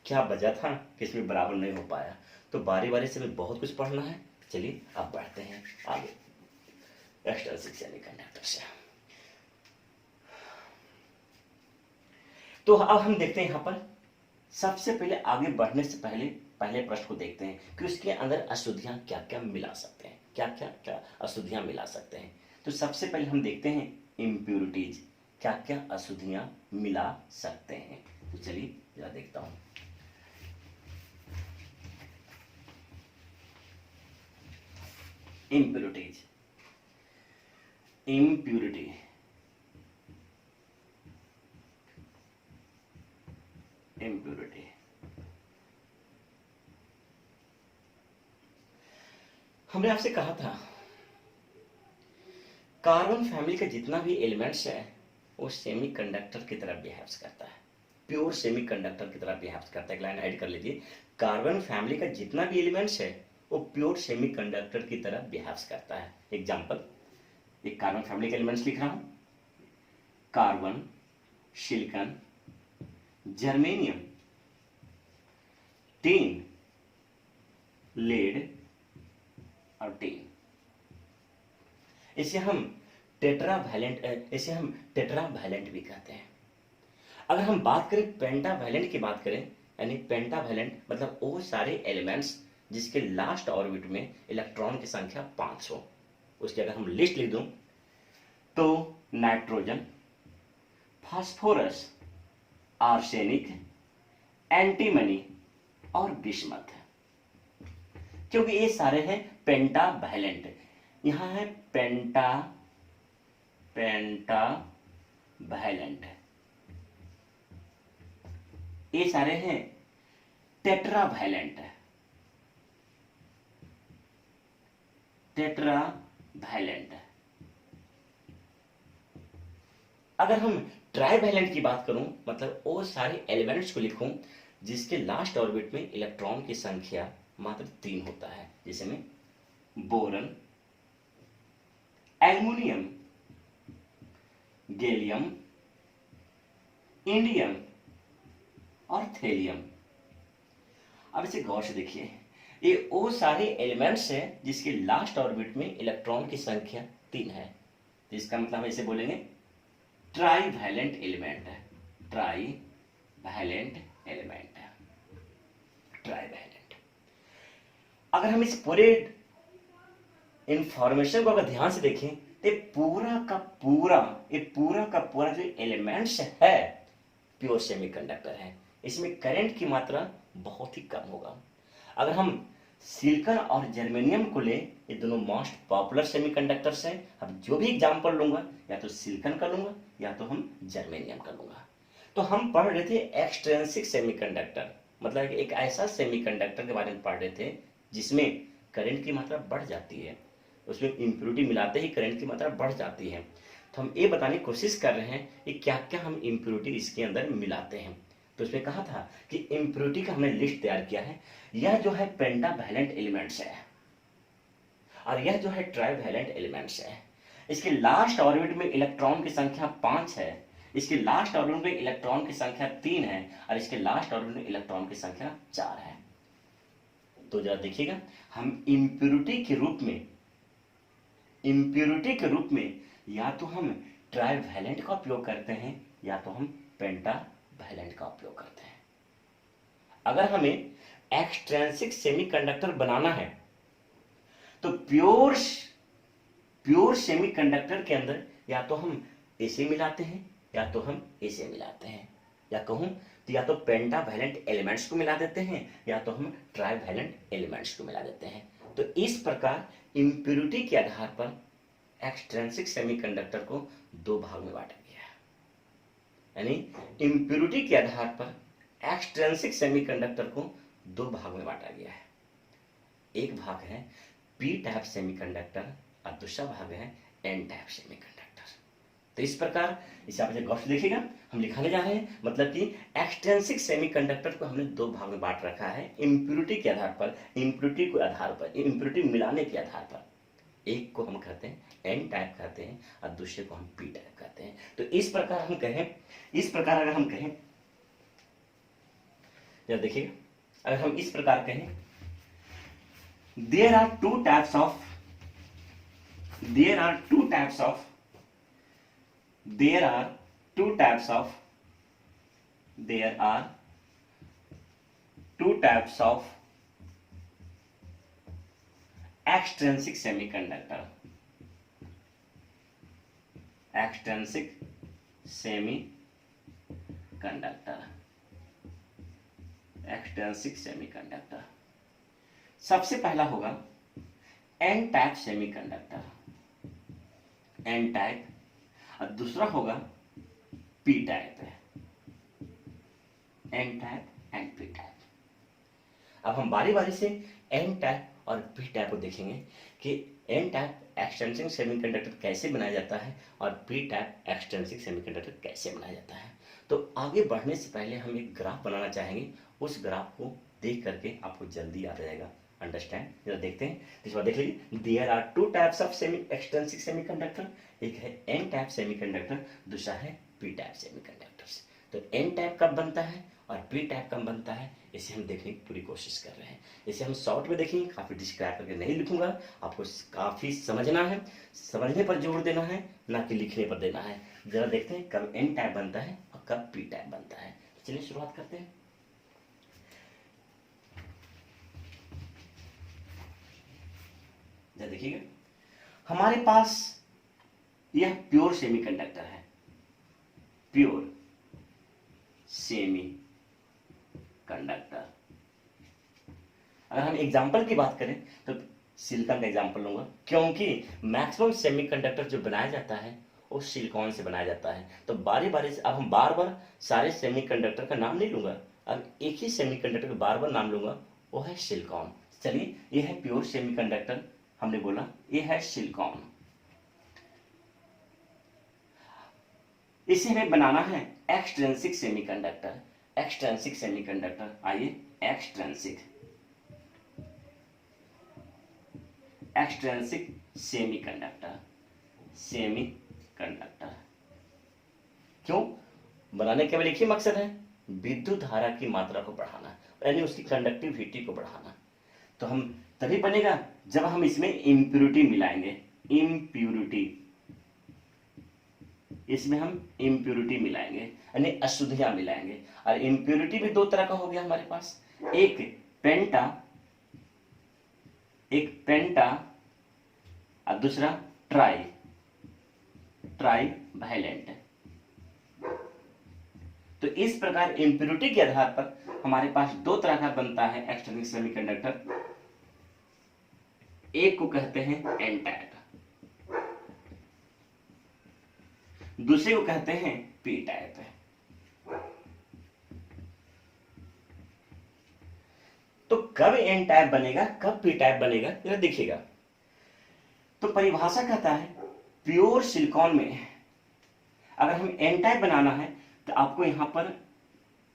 क्या वजह था कि इसमें बराबर नहीं हो पाया। तो बारी बारी से हमें बहुत कुछ पढ़ना है। चलिए अब बढ़ते हैं आगे एक्सटर्नल सेमीकंडक्टर से। तो अब हम देखते हैं यहां पर सबसे पहले आगे बढ़ने से पहले प्रश्न को देखते हैं कि उसके अंदर अशुद्धियां क्या क्या मिला सकते हैं, क्या क्या अशुद्धियां मिला सकते हैं। तो सबसे पहले हम देखते हैं इम्प्यूरिटीज, क्या क्या अशुद्धियां मिला सकते हैं। तो चलिए जरा देखता हूं। इम्प्यूरिटीज, इम्प्यूरिटी, इम्प्यूरिटी, हमने आपसे कहा था कार्बन फैमिली का जितना भी एलिमेंट्स है वो सेमीकंडक्टर की तरह बिहेव करता है, प्योर सेमीकंडक्टर की तरह बिहेव करता है। एक लाइन ऐड कर लीजिए, कार्बन फैमिली का जितना भी एलिमेंट्स है वो प्योर सेमीकंडक्टर की तरह बिहेव करता है। एग्जांपल, एक कार्बन फैमिली के एलिमेंट्स लिख रहा हूं, carbon, silicon, germanium, tin, lead और टिन। इसे हम टेट्रावैलेंट भी कहते हैं। अगर हम बात करें पेंटावैलेंट की बात करें, यानी पेंटावैलेंट मतलब वो सारे एलिमेंट्स जिसके लास्ट ऑर्बिट में इलेक्ट्रॉन की संख्या 5 हो, उसकी अगर हम लिस्ट लिख दूं तो नाइट्रोजन, फास्फोरस, आर्सेनिक, एंटीमनी और बिस्मथ, क्योंकि ये सारे हैं पेंटावैलेंट। यहां है पेंटावैलेंट, ये सारे हैं टेट्रावैलेंट, टेट्रावैलेंट। अगर हम ट्राइवैलेंट की बात करूं मतलब वो सारे एलिमेंट्स को लिखूं जिसके लास्ट ऑर्बिट में इलेक्ट्रॉन की संख्या मात्र 3 होता है, जैसे में बोरन, एल्युमिनियम, गैलियम, इंडियम और थेलियम। अब इसे गौर से देखिए, ये वो सारे एलिमेंट्स हैं जिसके लास्ट ऑर्बिट में इलेक्ट्रॉन की संख्या 3 है। तो इसका मतलब हम इसे बोलेंगे ट्राइवैलेंट एलिमेंट है, ट्राइवैलेंट एलिमेंट है, ट्राइवैलेंट। अगर हम इस पूरे इंफॉर्मेशन को अगर ध्यान से देखें तो पूरा का पूरा जो एलिमेंट्स है प्योर सेमीकंडक्टर है। इसमें करंट की मात्रा बहुत ही कम होगा। अगर हम सिलिकॉन और जर्मेनियम को ले, ये दोनों मोस्ट पॉपुलर सेमीकंडक्टर्स हैं। अब जो भी एग्जांपल लूंगा या तो सिलिकॉन का लूंगा या तो हम जर्मेनियम का लूंगा। तो हम पढ़ रहे थे एक्सट्रिंसिक सेमीकंडक्टर, मतलब एक ऐसा सेमीकंडक्टर के बारे में पढ़ रहे थे जिसमें करंट की मात्रा बढ़ जाती है, उसमें इम्प्यूरिटी मिलाते ही करंट की मात्रा बढ़ जाती है। तो हम ये बताने की कोशिश कर रहे हैं कि क्या क्या हम इम्प्यूरिटी इसके अंदर मिलाते हैं। तो उसमें कहा था कि इम्प्यूरिटी का हमने लिस्ट तैयार किया है। यह जो है पेंटावैलेंट एलिमेंट्स है और यह जो है ट्राइवैलेंट एलिमेंट्स है। इसके लास्ट ऑर्बिट में इलेक्ट्रॉन की संख्या 5 है, इसके लास्ट ऑर्बिट में इलेक्ट्रॉन की संख्या 3 है और इसके लास्ट ऑर्बिट में इलेक्ट्रॉन की संख्या 4 है। तो जरा देखिएगा, हम इम्प्यूरिटी के रूप में या तो हम ट्राइवैलेंट का उपयोग करते हैं या तो हम पेंटावैलेंट का उपयोग करते हैं। अगर हमें एक्सट्रिंसिक सेमीकंडक्टर बनाना है तो प्योर सेमीकंडक्टर के अंदर या तो हम एसी मिलाते हैं या तो हम एसी मिलाते हैं, या कहूं तो या तो पेंटावैलेंट एलिमेंट्स को मिला देते हैं या तो हम ट्राइवैलेंट एलिमेंट्स को मिला देते हैं। तो इस प्रकार इंप्योरिटी के आधार पर एक्सट्रिंसिक सेमीकंडक्टर को दो भाग में बांटा गया है। यानी इंप्योरिटी के आधार पर एक्सट्रिंसिक सेमीकंडक्टर को दो भाग में बांटा गया है। एक भाग है पी टाइप सेमीकंडक्टर और दूसरा भाग है एन टाइप सेमीकंडक्टर। तो इस प्रकार इसे आप गौर से देखिएगा, हम लिखाने जा रहे हैं, मतलब कि एक्सट्रिंसिक सेमीकंडक्टर को हमने दो भाग में बांट रखा है इंप्योरिटी के आधार पर, इंप्योरिटी मिलाने के आधार पर। एक को हम कहते हैं एन टाइप कहते हैं और दूसरे को हम पी टाइप कहते हैं। तो इस प्रकार हम कहें, इस प्रकार अगर हम कहें, जरा देखिएगा, अगर हम इस प्रकार कहें, there are two types of extrinsic semiconductor, सबसे पहला होगा N type semiconductor, N type, और दूसरा होगा P type, N type and P type. अब हम बारी बारी से एन टाइप और पी टाइप को देखेंगे कि एन टाइप एक्सट्रिंसिक सेमीकंडक्टर कैसे बनाया जाता है और पी टाइप एक्सट्रिंसिक सेमीकंडक्टर कैसे बनाया जाता है। तो आगे बढ़ने से पहले हम एक ग्राफ बनाना चाहेंगे, उस ग्राफ को देख करके आपको जल्दी याद आ जाएगा, अंडरस्टैंड। जरा देखते हैं, इस बार देख लीजिए, there are two types of extrinsic semiconductor, एक है एन टाइप सेमीकंडक्टर, दूसरा है पी टाइप सेमीकंडक्टर्स। तो एन टाइप कब बनता है और पी टाइप कब बनता है, इसे हम देखने की पूरी कोशिश कर रहे हैं। इसे हम शॉर्ट में देखेंगे, काफी डिस्क्राइब करके नहीं लिखूंगा, आपको काफी समझना है, समझने पर जोर देना है, ना कि लिखने पर देना है। जरा देखते हैं कब एन टाइप बनता है और कब पी टाइप बनता है। चलिए शुरुआत करते हैं। जरा देखिएगा, हमारे पास यह प्योर सेमीकंडक्टर है, प्योर सेमी कंडक्टर। अगर हम एग्जाम्पल की बात करें तो सिलिकॉन का एग्जाम्पल लूंगा, क्योंकि मैक्सिमम सेमीकंडक्टर जो बनाया जाता है वो सिलिकॉन से बनाया जाता है। तो बारी बारी से अब हम बार बार सारे सेमीकंडक्टर का नाम नहीं लूंगा, अब एक ही सेमीकंडक्टर का बार बार नाम लूंगा, वो है सिलिकॉन। चलिए, ये है प्योर सेमीकंडक्टर, हमने बोला ये है सिलिकॉन। इसे हमें बनाना है एक्सट्रिंसिक सेमीकंडक्टर, एक्सट्रिंसिक सेमीकंडक्टर। आइए, एक्सट्रिंसिक सेमीकंडक्टर, सेमीकंडक्टर क्यों बनाने के एक ही मकसद है, विद्युत धारा की मात्रा को बढ़ाना, यानी उसकी कंडक्टिविटी को बढ़ाना। तो हम तभी बनेगा जब हम इसमें इम्प्योरिटी मिलाएंगे, इम्प्योरिटी, इसमें हम इम्प्योरिटी मिलाएंगे यानी अशुद्धियां मिलाएंगे। और इम्प्योरिटी भी दो तरह का हो गया हमारे पास, एक पेंटा और दूसरा ट्राइवैलेंट। तो इस प्रकार इम्प्योरिटी के आधार पर हमारे पास दो तरह का बनता है एक्सट्रिंसिक सेमीकंडक्टर, एक को कहते हैं एन टाइप, दूसरे को कहते हैं पी टाइप। तो कब एन टाइप बनेगा, कब पी टाइप बनेगा, जरा देखिएगा। तो परिभाषा कहता है प्योर सिलिकॉन में अगर हम एन टाइप बनाना है तो आपको यहां पर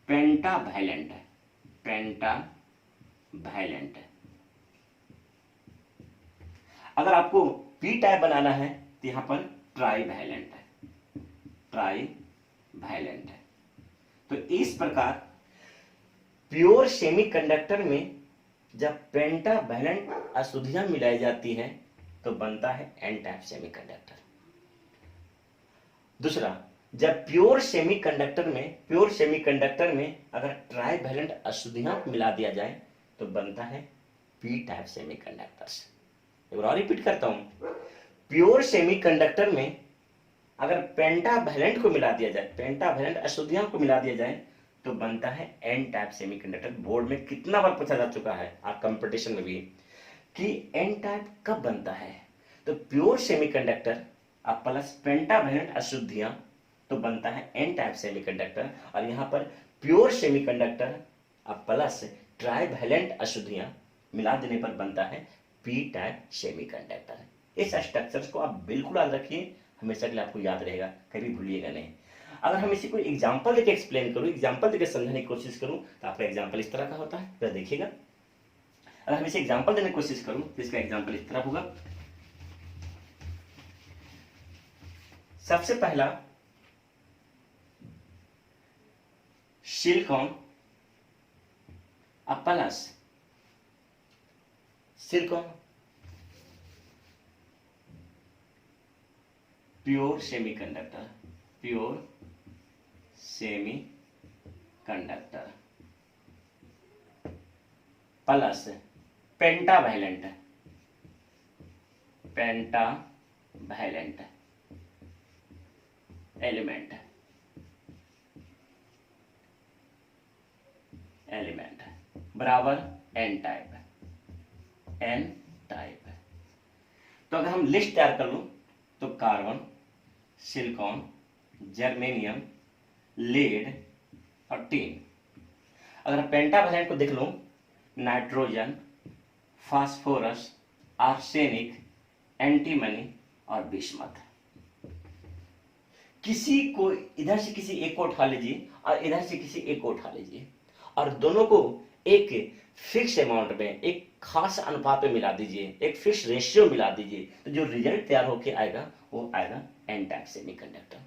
पेंटावैलेंट, अगर आपको पी टाइप बनाना है तो यहां पर ट्राइवैलेंट। तो इस प्रकार प्योर सेमीकंडक्टर में जब पेंटावैलेंट अशुद्धियां मिलाई जाती है तो बनता है एन टाइप सेमीकंडक्टर। दूसरा, जब प्योर सेमीकंडक्टर में अगर ट्राइवैलेंट अशुद्धियां को मिला दिया जाए तो बनता है पी टाइप सेमीकंडक्टर्स। एक बार और रिपीट करता हूं, प्योर सेमीकंडक्टर में अगर पेंटावैलेंट को मिला दिया जाए, पेंटावैलेंट अशुद्धियां को मिला दिया जाए तो बनता है एन टाइप सेमीकंडक्टर। बोर्ड में कितना बार पूछा जा चुका है आप कंपटीशन में भी कि एन टाइप कब बनता है। तो प्योर सेमीकंडक्टर अब प्लस पेंटावैलेंट अशुद्धियां तो बनता है एन टाइप सेमीकंडक्टर, और यहां पर प्योर सेमीकंडक्टर अब प्लस ट्राइवैलेंट अशुद्धियां मिला देने पर बनता है पी टाइप सेमीकंडक्टर। इस स्ट्रक्चर्स को आप बिल्कुल याद रखिए, हमेशा के लिए आपको याद रहेगा, कभी भूलिएगा नहीं। अगर हम इसी को एग्जांपल देके एक्सप्लेन करूं, एग्जांपल देके समझाने की कोशिश करूं तो आपका एग्जांपल इस तरह का होता है, तो देखिएगा। अगर हम इसे एग्जांपल देने की कोशिश करूं तो इसका एग्जांपल इस तरह होगा। सबसे पहला silicon plus silicon pure semiconductor plus pentavalent element बराबर एन टाइप। तो अगर हम लिस्ट तैयार कर लूं तो कार्बन, सिलिकॉन, जर्मेनियम, लेड और टिन। अगर पेंटावैलेंट को देख लो, नाइट्रोजन, फास्फोरस, आर्सेनिक, एंटीमनी और बिस्मथ। किसी को इधर से किसी एक को उठा लीजिए और इधर से किसी एक को उठा लीजिए और दोनों को एक फिक्स अमाउंट में, एक खास अनुपात में मिला दीजिए, एक फिक्स रेशियो मिला दीजिए, तो जो रिजल्ट तैयार होके आएगा वो आएगा एन टाइप सेमीकंडक्टर।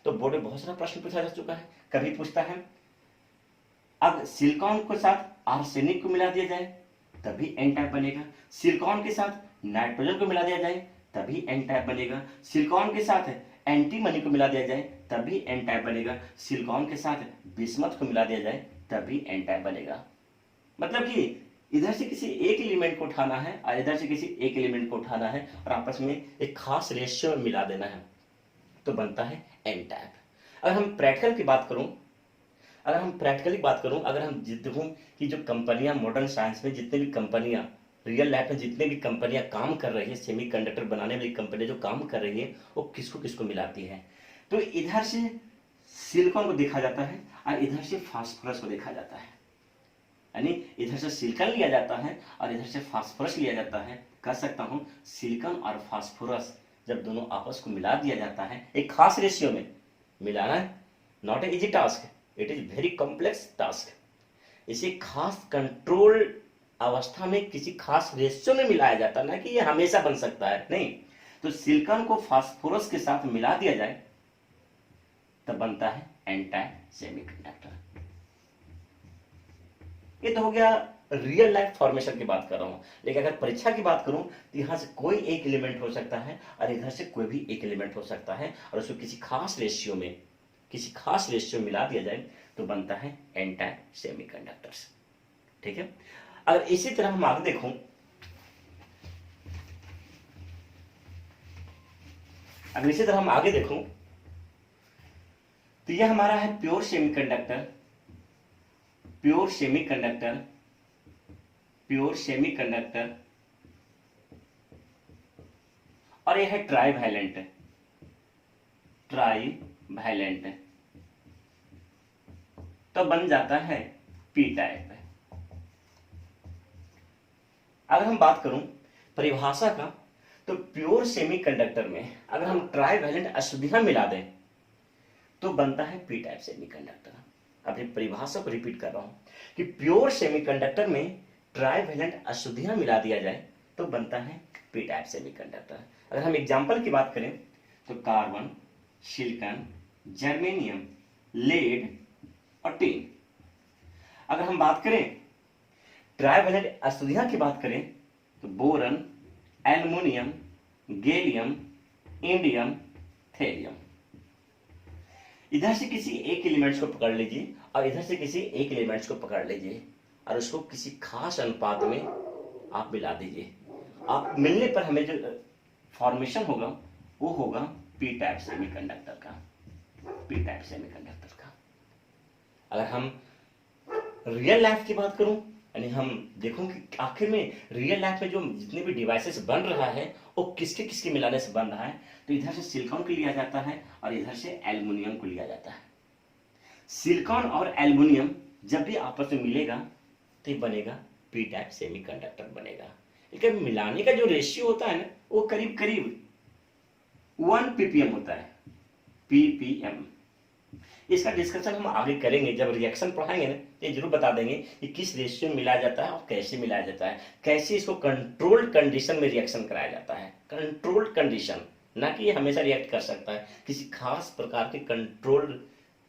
तो बोर्ड में बहुत सारा प्रश्न पूछा जा चुका है, कभी पूछता है अब सिलिकॉन के साथ आर्सेनिक को मिला दिया जाए तभी एन टाइप बनेगा, सिलिकॉन के साथ नाइट्रोजन को मिला दिया जाए तभी एन टाइप बनेगा, सिलिकॉन के साथ एंटीमनी को मिला दिया जाए तभी एन टाइप बनेगा, सिलिकॉन के साथ बिस्मथ को मिला दिया जाए तभी एन टाइप बनेगा। मतलब कि इधर से किसी एक एलिमेंट को उठाना है और इधर से किसी एक एलिमेंट को उठाना है और आपस में एक खास रेशियो में मिला देना है तो बनता है एन टाइप। अगर हम प्रैक्टिकल की बात करूं, अगर हम देखूं कि जो कंपनियां मॉडर्न साइंस में, जितने भी कंपनियां रियल लाइफ में, जितने भी कंपनियां काम कर रही है, सेमीकंडक्टर बनाने वाली कंपनियां जो काम कर रही है वो किसको किसको मिलाती है, तो इधर से सिलिकॉन को देखा जाता है और इधर से फास्फोरस को देखा जाता है। यानी इधर से सिलिकॉन लिया जाता है और इधर से फास्फोरस लिया जाता है। कह सकता हूं सिलिकॉन और फास्फोरस जब दोनों आपस को मिला दिया जाता है एक खास रेशियो में, मिलाना not a easy task, it is very complex task. इसे खास कंट्रोल अवस्था में किसी खास रेशियो में मिलाया जाता है, ना कि ये हमेशा बन सकता है, नहीं। तो सिलिकॉन को फास्फोरस के साथ मिला दिया जाए तब बनता है एन टाइप सेमीकंडक्टर। ये तो हो गया रियल लाइफ फॉर्मेशन की बात कर रहा हूं, लेकिन अगर परीक्षा की बात करूं तो यहां से कोई एक एलिमेंट हो सकता है और इधर से कोई भी एक एलिमेंट हो सकता है और उसको किसी खास रेशियो में मिला दिया जाए तो बनता है एन टाइप सेमीकंडक्टर्स। ठीक है। अगर इसी तरह हम आगे देखूं, तो यह हमारा है प्योर सेमीकंडक्टर और यह है ट्राइवैलेंट तो बन जाता है पी टाइप। अगर हम बात करूं परिभाषा का, तो प्योर सेमीकंडक्टर में अगर हम ट्राइवैलेंट अशुद्धियां मिला दें तो बनता है पी टाइप सेमीकंडक्टर। अपनी परिभाषा को रिपीट कर रहा हूं कि प्योर सेमीकंडक्टर में ट्राइवैलेंट अशुद्धियां मिला दिया जाए तो बनता है पी टाइप सेमीकंडक्टर। अगर हम एग्जांपल की बात करें तो कार्बन, सिलिकॉन, जर्मेनियम, लेड और टिन। अगर हम बात करें ट्राइवैलेंट अशुद्धियां की बात करें तो boron, aluminium, gallium, indium, thorium. इधर से किसी एक एलिमेंट्स को पकड़ लीजिए और इधर से किसी एक एलिमेंट्स को पकड़ लीजिए और उसको किसी खास अनुपात में आप मिला दीजिए। आप मिलने पर हमें जो फॉर्मेशन होगा वो होगा पी टाइप सेमीकंडक्टर का, पी टाइप सेमीकंडक्टर का। अगर हम रियल लाइफ की बात करूं, यानी हम देखो कि आखिर में रियल लाइफ में जो जितने भी डिवाइसेस बन रहा है वो किसके किसके मिलाने से बन रहा है, तो इधर से सिलिकॉन को लिया जाता है और इधर से एल्युमिनियम को लिया जाता है। सिलिकॉन और एल्युमिनियम जब भी आपस में मिलेगा तो ये बनेगा पी टाइप सेमीकंडक्टर बनेगा। लेकिन मिलाने का जो रेशियो होता है ना वो करीब करीब 1 ppm होता है, ppm। इसका डिस्कशन हम आगे करेंगे, जब रिएक्शन पढ़ाएंगे ना तो ये जरूर बता देंगे कि किस रेशियो में मिलाया जाता है और कैसे मिलाया जाता है, कैसे इसको कंट्रोल्ड कंडीशन में रिएक्शन कराया जाता है। कंट्रोल्ड कंडीशन, ना कि ये हमेशा रिएक्ट कर सकता है, किसी खास प्रकार के कंट्रोल्ड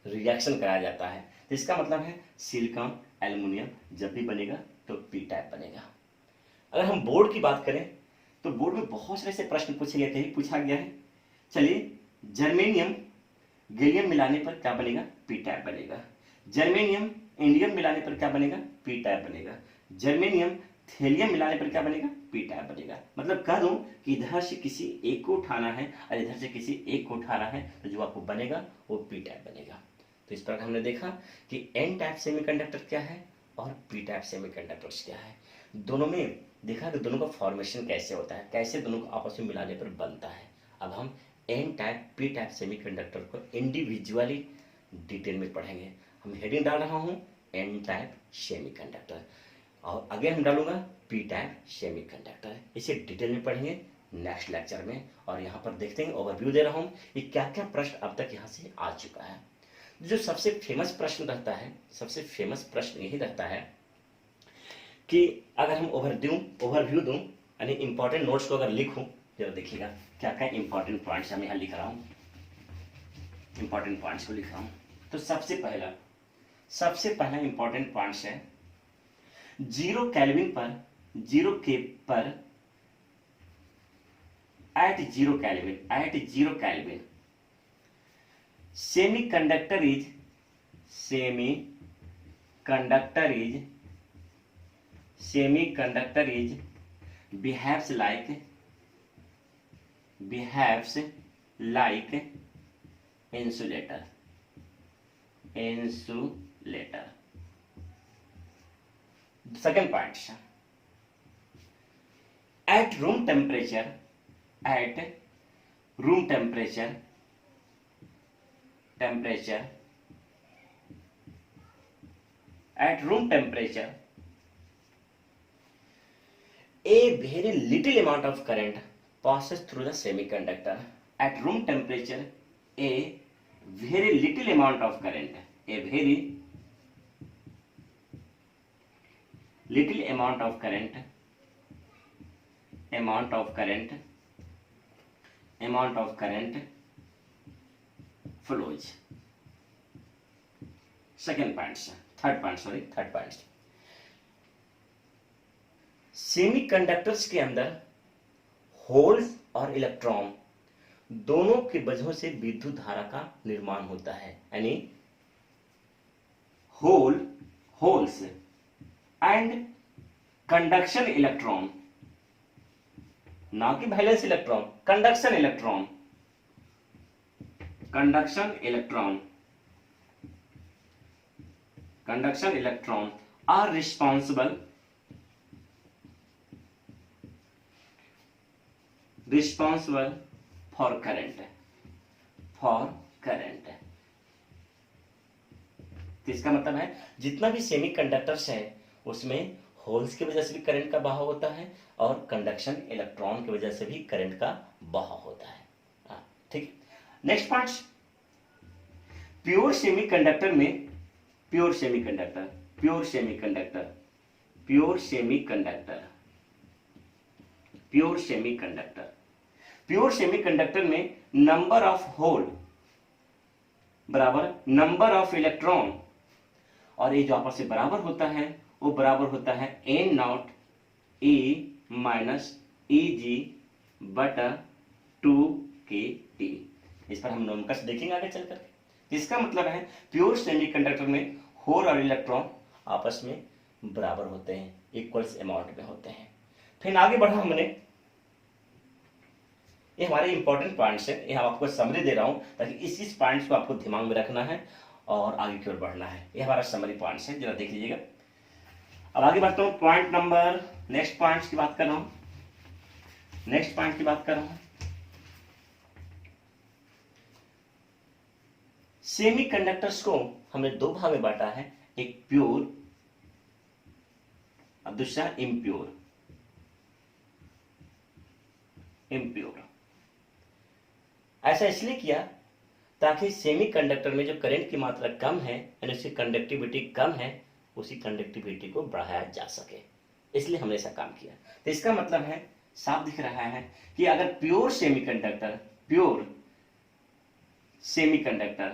रिएक्शन कराया जाता है। तो इसका मतलब है सिलिकॉन एल्युमिनियम जब भी बनेगा तो पी टाइप बनेगा। अगर हम बोर्ड की बात करें तो बोर्ड में बहुत सारे ऐसे प्रश्न पूछे गए थे, पूछा गया है। चलिए, जर्मेनियम गैलियम मिलाने पर क्या बनेगा, पी टाइप बनेगा। जर्मेनियम इंडियम मिलाने पर क्या बनेगा, पी टाइप बनेगा। जर्मेनियम थेलियम मिलाने पर क्या बनेगा, पी टाइप बनेगा। मतलब कह दूं कि इधर से किसी एक को उठाना है और इधर से किसी एक को उठाना है तो जो आपको बनेगा वो पी टाइप बनेगा। तो इस प्रकार हमने देखा कि एन टाइप सेमीकंडक्टर क्या है और पी टाइप सेमीकंडक्टर्स क्या है। दोनों में देखा कि दोनों का फॉर्मेशन कैसे होता है, कैसे दोनों को आपस में मिलाने पर बनता है। अब हम N type P type semiconductor को इंडिविजुअली डिटेल में पढ़ेंगे। हम हेडिंग डाल रहा हूँ एन टाइप सेमीकंडक्टर और आगे हम डालूंगा पी टाइप सेमीकंडक्टर। इसे डिटेल में पढ़ेंगे नेक्स्ट लेक्चर में। और यहाँ पर देखते हैं, ओवरव्यू दे रहा हूँ कि क्या क्या प्रश्न अब तक यहाँ से आ चुका है। जो सबसे फेमस प्रश्न रहता है, सबसे फेमस प्रश्न यही रहता है कि अगर हम ओवरव्यू दूं यानी इंपॉर्टेंट नोट्स को अगर लिखूं, जरा देखिएगा क्या क्या इंपॉर्टेंट पॉइंट्स हम यहाँ लिख रहा हूँ, इंपॉर्टेंट पॉइंट्स को लिख रहा हूँ। तो सबसे पहला इंपॉर्टेंट पॉइंट्स है 0 केल्विन पर at 0 kelvin semiconductor is behaves like insulator। Second point, at room temperature a very little amount of current passes through the semiconductor. At room temperature, a very little amount of current, flows. Third point. Semiconductors के अंदर होल्स और इलेक्ट्रॉन दोनों की वजह से विद्युत धारा का निर्माण होता है। यानी होल्स एंड कंडक्शन इलेक्ट्रॉन, ना कि valence electron, conduction electron are responsible for current। तो इसका मतलब है जितना भी सेमीकंडक्टर्स है उसमें होल्स की वजह से भी करंट का बहाव होता है और कंडक्शन इलेक्ट्रॉन की वजह से भी करंट का बहाव होता है। ठीक, नेक्स्ट पॉइंट, प्योर सेमीकंडक्टर में नंबर ऑफ होल बराबर नंबर ऑफ इलेक्ट्रॉन, और ये जो आपस से बराबर होता है वो बराबर होता है n naught e minus EG बटा 2kT। इस पर हम नोमकस देखेंगे आगे चल करके। इसका मतलब है प्योर सेमीकंडक्टर में होल और इलेक्ट्रॉन आपस में बराबर होते हैं, इक्वल्स अमाउंट में होते हैं। फिर आगे बढ़ा हमने, ये हमारे इंपॉर्टेंट पॉइंट्स हैं, ये हम आपको समरी दे रहा हूं ताकि इस पॉइंट्स को आपको दिमाग में रखना है और आगे की ओर बढ़ना है। ये हमारा समरी पॉइंट्स है, जरा देख लीजिएगा। अब आगे बढ़ता हूँ पॉइंट नंबर, नेक्स्ट पॉइंट्स की बात कर रहा हूँ, नेक्स्ट पॉइंट की बात कर रहा हूँ। सेमीकंडक्टर्स को हमने दो भाग में बांटा है, एक प्योर और दूसरा इम्प्योर। इम्प्योर ऐसा इसलिए किया ताकि सेमीकंडक्टर में जो करंट की मात्रा कम है यानी उसकी कंडक्टिविटी कम है, उसी कंडक्टिविटी को बढ़ाया जा सके, इसलिए हमने ऐसा काम किया। तो इसका मतलब है, साफ दिख रहा है कि अगर pure semiconductor, pure semiconductor,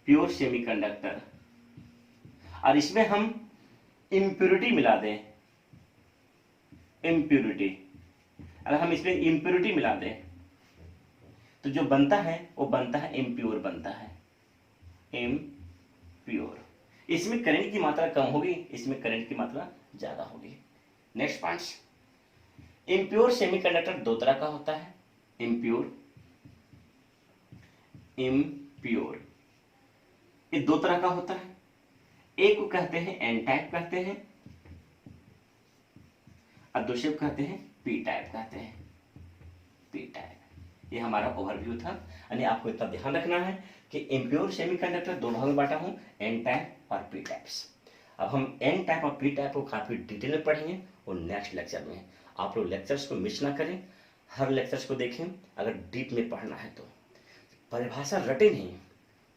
pure semiconductor और इसमें हम इम्प्योरिटी मिला दें, इम्प्योरिटी, अगर हम इसमें इम्प्योरिटी मिला दें तो जो बनता है वो बनता है इम्प्योर बनता है, इम्प्योर। इसमें करंट की मात्रा कम होगी, इसमें करंट की मात्रा ज्यादा होगी। नेक्स्ट पॉइंट्स, इम्प्योर सेमीकंडक्टर दो तरह का होता है, इम्प्योर, इम्प्योर ये दो तरह का होता है। एक को कहते हैं एन टाइप कहते हैं और दूसरे को कहते हैं पी टाइप कहते हैं, पी टाइप। ये हमारा ओवरव्यू था, यानी आपको इतना ध्यान रखना है कि इम्प्योर सेमीकंडक्टर दो भाग में बांटा हूं, एन टाइप और पी टाइप्स। अब हम एन टाइप और पी टाइप को काफी डिटेल में पढ़ेंगे और नेक्स्ट लेक्चर में। आप लोग लेक्चर्स को मिस ना करें, हर लेक्चर्स को देखें। अगर डीप में पढ़ना है तो परिभाषा रटे नहीं,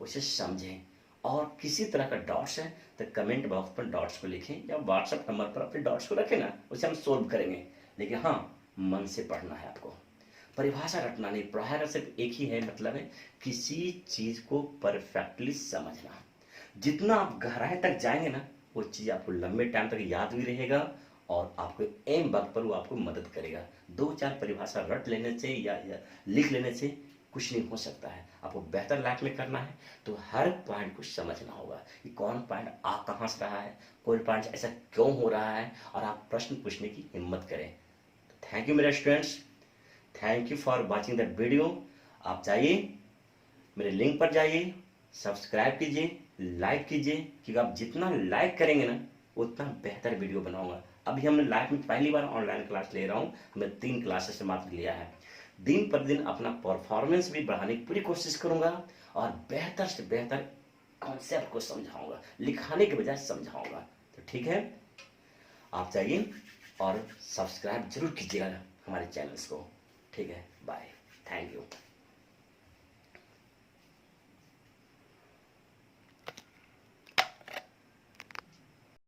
उसे समझें। और किसी तरह का डॉट्स है तो कमेंट बॉक्स पर डॉट्स को लिखें या व्हाट्सएप नंबर पर अपने डॉट्स को रखें ना, उसे हम सोल्व करेंगे। लेकिन हाँ, मन से पढ़ना है आपको, परिभाषा रटना नहीं। पढ़ाना सिर्फ एक ही है, मतलब है किसी चीज को परफेक्टली समझना। जितना आप गहराई तक जाएंगे ना, वो चीज आपको लंबे टाइम तक याद भी रहेगा और आपको एम वक्त पर वो आपको मदद करेगा। दो चार परिभाषा रट लेने से या लिख लेने से कुछ नहीं हो सकता है। आपको बेहतर लाइफ में करना है तो हर पॉइंट को समझना होगा कि कौन पॉइंट आ कहाँ से रहा है, कोई पॉइंट ऐसा क्यों हो रहा है, और आप प्रश्न पूछने की हिम्मत करें। तो थैंक यू मेरे students, thank you for watching that video. आप जाइए मेरे लिंक पर जाइए, सब्सक्राइब कीजिए, लाइक कीजिए, क्योंकि आप जितना लाइक करेंगे ना उतना बेहतर वीडियो बनाऊंगा। अभी हमने लाइफ में पहली बार ऑनलाइन क्लास ले रहा हूँ, हमने 3 क्लासेस से मात्र लिया है। दिन पर दिन अपना परफॉर्मेंस भी बढ़ाने की पूरी कोशिश करूंगा और बेहतर से बेहतर कॉन्सेप्ट को समझाऊंगा, लिखाने के बजाय समझाऊंगा। तो ठीक है, आप जाइए और सब्सक्राइब जरूर कीजिएगा हमारे चैनल्स को। ठीक है, बाय, थैंक यू।